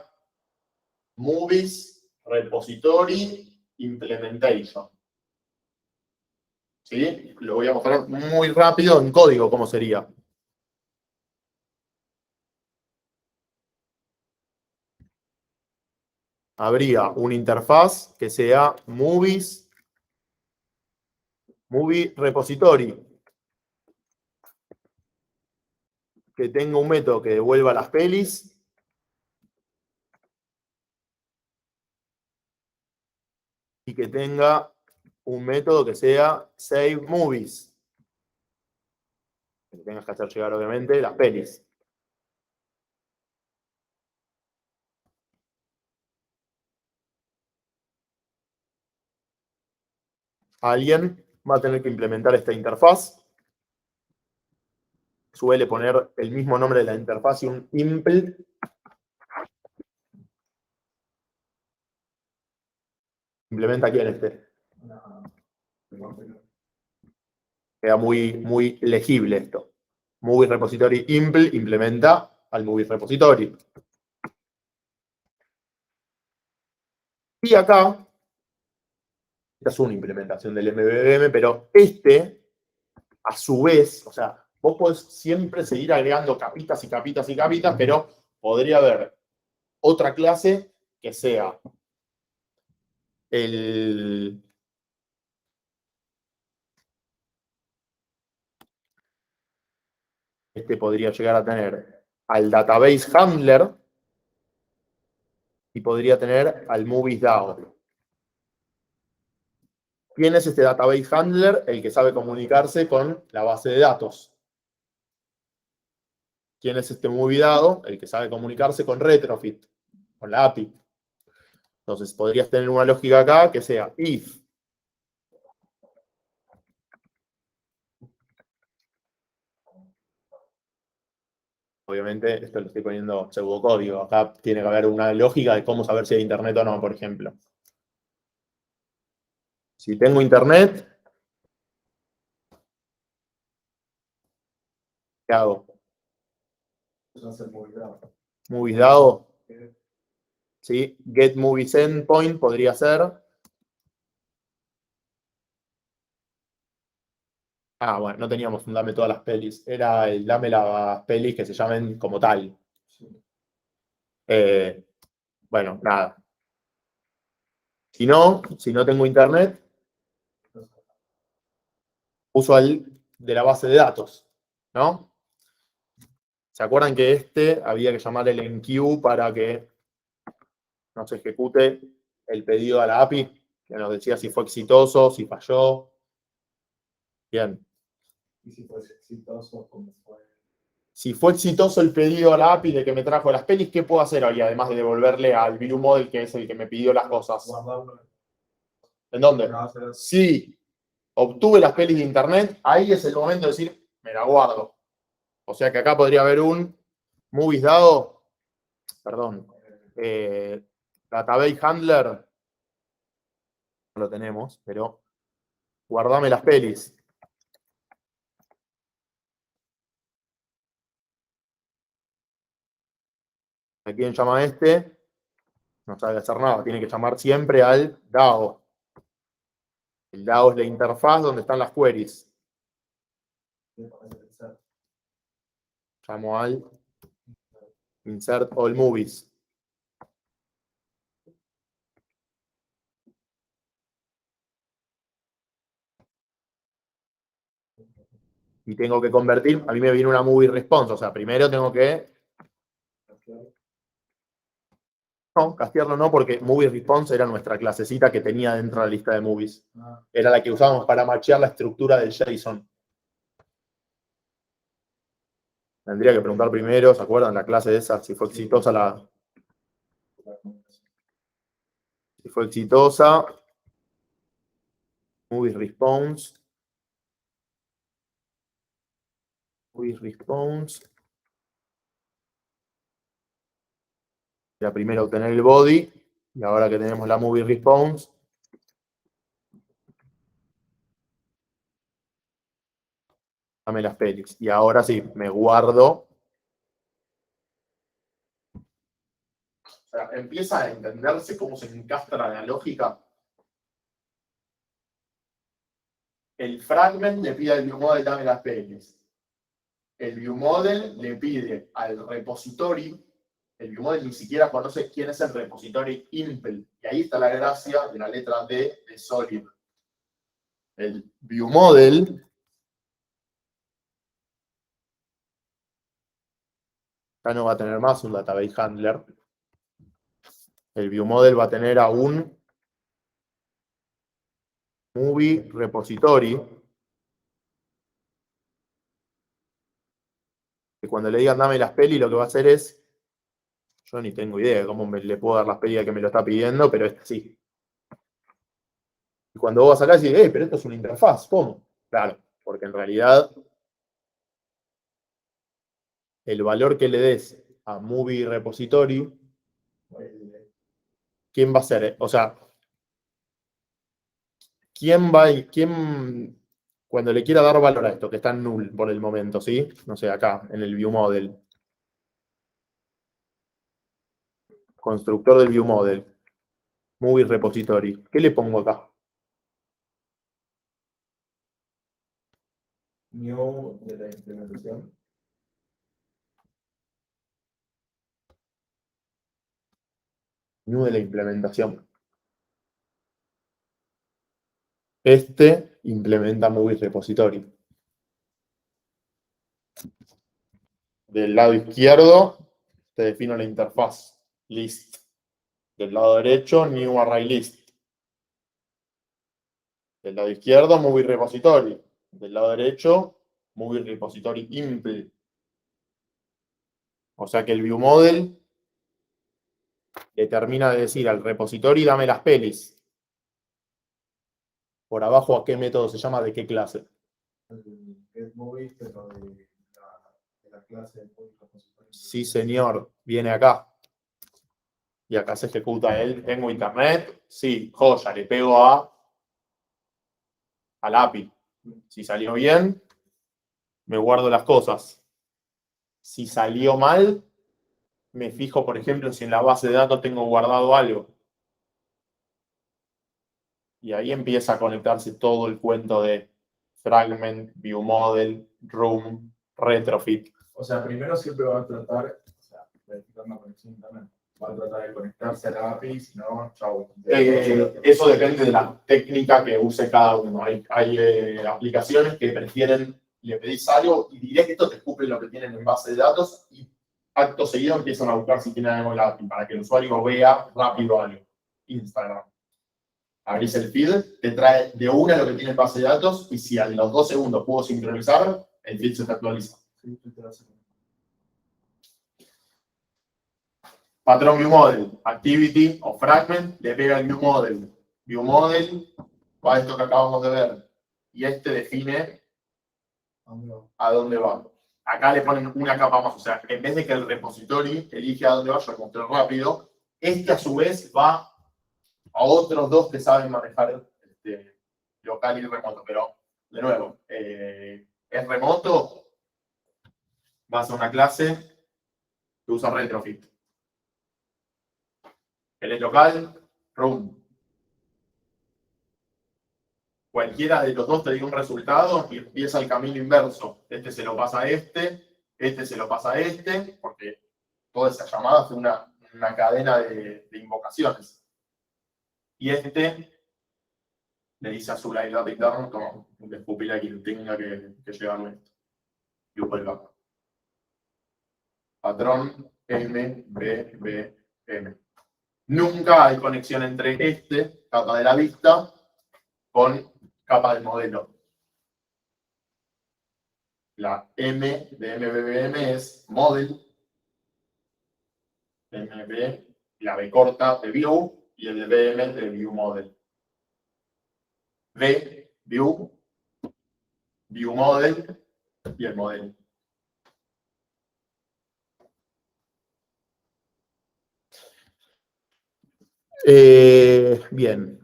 Movies Repository Implementation. ¿Sí? Lo voy a mostrar muy rápido en código cómo sería. Habría una interfaz que sea Movie Repository, que tenga un método que devuelva las pelis. Y que tenga un método que sea SaveMovies. Que tengas que hacer llegar, obviamente, las pelis. Alguien va a tener que implementar esta interfaz. Suele poner el mismo nombre de la interfaz y un impl. Implementa aquí en este. Queda muy legible esto. Movie Repository impl implementa al Movie Repository. Y acá, esta es una implementación del MVVM, pero a su vez, o sea, vos podés siempre seguir agregando capitas y capitas y capitas, pero podría haber otra clase que sea podría llegar a tener al database handler y podría tener al movies DAO. ¿Quién es este database handler? El que sabe comunicarse con la base de datos. ¿Quién es este movie DAO? El que sabe comunicarse con Retrofit, con la API. Entonces podrías tener una lógica acá que sea if. Obviamente, esto lo estoy poniendo pseudocódigo. Acá tiene que haber una lógica de cómo saber si hay internet o no, por ejemplo. Si tengo internet, ¿qué hago? Movies DAO. ¿Sí? Get Movies Endpoint podría ser. Ah, bueno, no teníamos un dame todas las pelis. Era el dame las pelis que se llamen como tal. Bueno, nada. Si no tengo internet, uso el de la base de datos, ¿no? ¿Se acuerdan que había que llamar el enqueue para que nos ejecute el pedido a la API? Que nos decía si fue exitoso, si falló. Bien. Y si fue exitoso, ¿cómo fue? Si fue exitoso el pedido a la API de que me trajo las pelis, ¿qué puedo hacer hoy? Además de devolverle al view model, que es el que me pidió las cosas. Guardarlo. ¿En dónde? Sí. Obtuve las pelis de internet, ahí es el momento de decir, me la guardo. O sea que acá podría haber un movies DAO, perdón, database handler, no lo tenemos, pero guardame las pelis. ¿A quién llama No sabe hacer nada, tiene que llamar siempre al DAO. El DAO es la interfaz donde están las queries. Llamo al insert all movies. Y tengo que convertir, a mí me viene una movie response, o sea, primero tengo que... No, castearlo no, porque movie response era nuestra clasecita que tenía dentro de la lista de movies. Era la que usábamos para machear la estructura del JSON. Tendría que preguntar primero, ¿se acuerdan la clase de esa? Si fue exitosa Si fue exitosa. Movie response. Movie response. Era primero obtener el body. Y ahora que tenemos la movie response. Dame las pelis. Y ahora sí, me guardo. O sea, empieza a entenderse cómo se encastra la lógica. El fragment le pide al viewModel dame las pelis. El viewModel le pide al repository. El viewModel ni siquiera conoce quién es el repository impl. Y ahí está la gracia de la letra D de Solid. El viewModel ya no va a tener más un database handler. El viewModel va a tener a un movie repository. Que cuando le digan dame las pelis, lo que va a hacer es. Yo ni tengo idea de cómo le puedo dar las pelis al que me lo está pidiendo, pero es así. Y cuando vos vas acá decís, pero esto es una interfaz, ¿cómo? Claro, porque en realidad el valor que le des a movie repository, ¿quién va a ser? O sea, ¿quién cuando le quiera dar valor a esto, que está en null por el momento, ¿sí? No sé, acá, en el viewModel. Constructor del viewModel. Movie repository. ¿Qué le pongo acá? New de la implementación. New de la implementación. Este implementa movie repository. Del lado izquierdo te defino la interfaz list. Del lado derecho, new array list. Del lado izquierdo, movie repository. Del lado derecho, movie repository impl. O sea que el viewModel le termina de decir al repository dame las pelis. Por abajo, ¿a qué método se llama? ¿De qué clase? El getMovie, pero de la clase de movie repository. Sí, señor. Viene acá. Y acá se ejecuta él. ¿Tengo internet? Sí, joya. Le pego al API. Si salió bien, me guardo las cosas. Si salió mal, me fijo, por ejemplo, si en la base de datos tengo guardado algo. Y ahí empieza a conectarse todo el cuento de fragment, viewModel, room, retrofit. O sea, primero siempre va a tratar, o sea, verificar una conexión a internet. Va a tratar de conectarse a la API, si no, chau. Eso depende de la técnica que use cada uno. Hay aplicaciones que prefieren, le pedís algo y directo te escupen lo que tienen en base de datos y acto seguido empiezan a buscar si tienen algo en la API para que el usuario vea rápido algo. Instagram. Abrís el feed, te trae de una lo que tiene en base de datos y si a los 2 segundos puedo sincronizar, el feed se te actualiza. Patrón viewModel, activity o fragment, le pega el viewModel. ViewModel va a esto que acabamos de ver. Y este define a dónde va. Acá le ponen una capa más. O sea, en vez de que el repository elige a dónde va, yo lo mostré rápido. Este a su vez va a otros dos que saben manejar local y remoto. Pero, de nuevo, es remoto, vas a una clase que usa retrofit. El es local, room. Cualquiera de los dos te dio un resultado y empieza el camino inverso. Este se lo pasa a este se lo pasa a este, porque toda esa llamada fue una cadena de invocaciones. Y este le dice a su live interno, como le escupirá a quien tenga que llevarme esto. Y vuelva. Patrón M, B, B, M. Nunca hay conexión entre capa de la vista, con capa del modelo. La M de MVVM es model. MV, la B corta de view y el de VM de view model. V, view, view model y el model. Bien.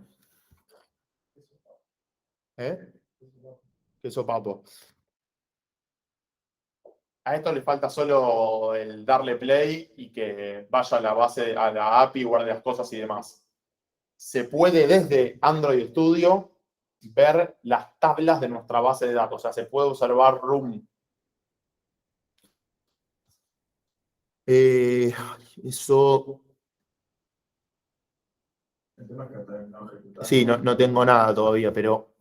¿Qué sopapo? A esto le falta solo el darle play y que vaya a la base, a la API, guarde las cosas y demás. Se puede desde Android Studio ver las tablas de nuestra base de datos. O sea, se puede observar Room. Eso. El tema es que hasta no ejecutar. Sí, no tengo nada todavía, pero.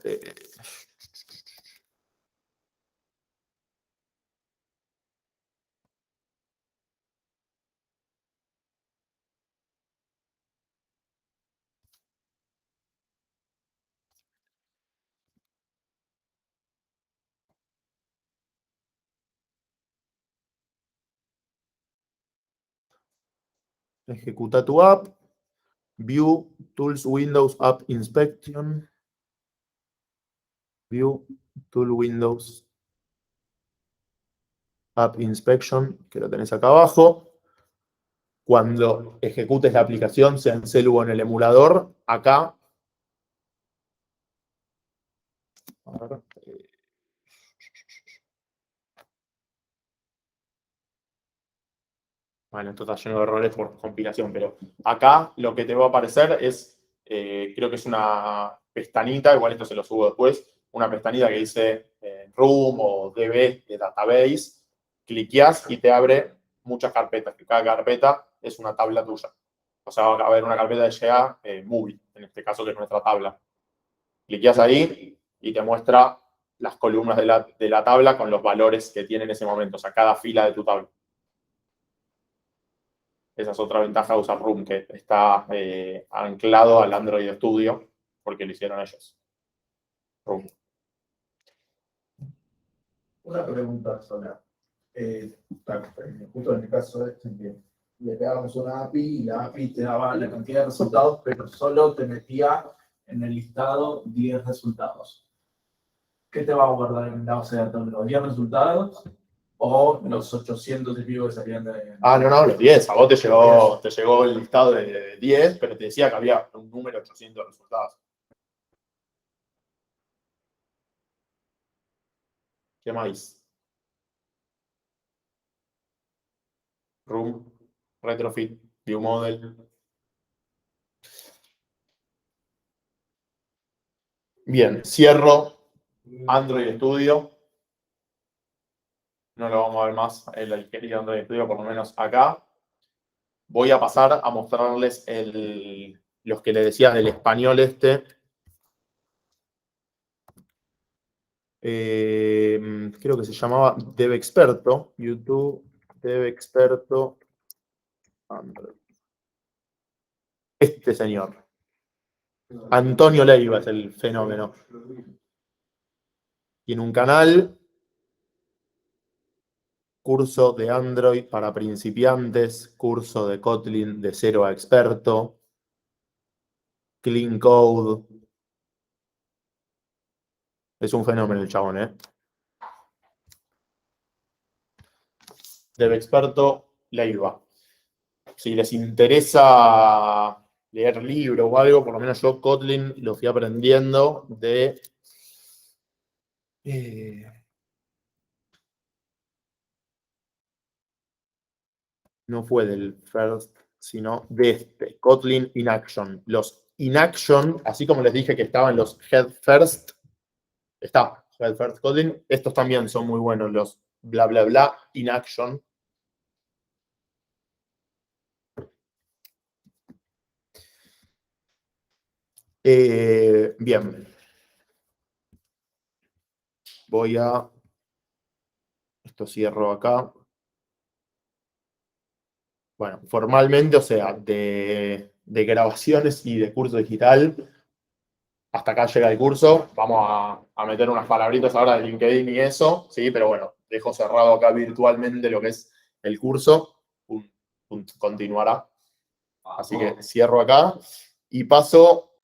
Ejecuta tu app. View Tools Windows App Inspection. View Tool Windows App Inspection, que lo tenés acá abajo. Cuando ejecutes la aplicación, sea en celu o en el emulador, acá. A ver, bueno, esto está lleno de errores por compilación, pero acá lo que te va a aparecer es, creo que es una pestañita, igual esto se lo subo después, una pestañita que dice Room o DB de Database. Cliqueás y te abre muchas carpetas, que cada carpeta es una tabla tuya. O sea, va a haber una carpeta de GA Movie, en este caso que es nuestra tabla. Cliqueás ahí y te muestra las columnas de la tabla con los valores que tiene en ese momento, o sea, cada fila de tu tabla. Esa es otra ventaja de usar Room, que está anclado al Android Studio, porque lo hicieron ellos. Room. Una pregunta sola. Justo en el caso este, en que le pegábamos una API y la API te daba la cantidad de resultados, pero solo te metía en el listado 10 resultados. ¿Qué te va a guardar en la base de datos? ¿Los 10 resultados o los 800 y pico que salían de...? No, los 10. A vos te llegó el listado de 10, pero te decía que había un número 800 de resultados. ¿Qué más? Room, Retrofit, View Model. Bien, cierro Android Studio. No lo vamos a ver más en el querido Android Studio, por lo menos acá. Voy a pasar a mostrarles los que le decía del español este. Creo que se llamaba DevExperto. YouTube, DevExperto. Android. Este señor. Antonio Leiva es el fenómeno. Tiene un canal. Curso de Android para principiantes. Curso de Kotlin de 0 a experto. Clean Code. Es un fenómeno el chabón, ¿eh? DevExperto Leiva. Si les interesa leer libros o algo, por lo menos yo Kotlin lo fui aprendiendo de... no fue del first, sino de este, Kotlin in Action. Los in Action, así como les dije que estaban los Head First, está Head First Kotlin, estos también son muy buenos, los bla bla bla in Action. Bien. Voy a... esto cierro acá. Bueno, formalmente, o sea, de grabaciones y de curso digital, hasta acá llega el curso. Vamos a meter unas palabritas ahora de LinkedIn y eso, sí, pero bueno, dejo cerrado acá virtualmente lo que es el curso. Continuará. Así que cierro acá y paso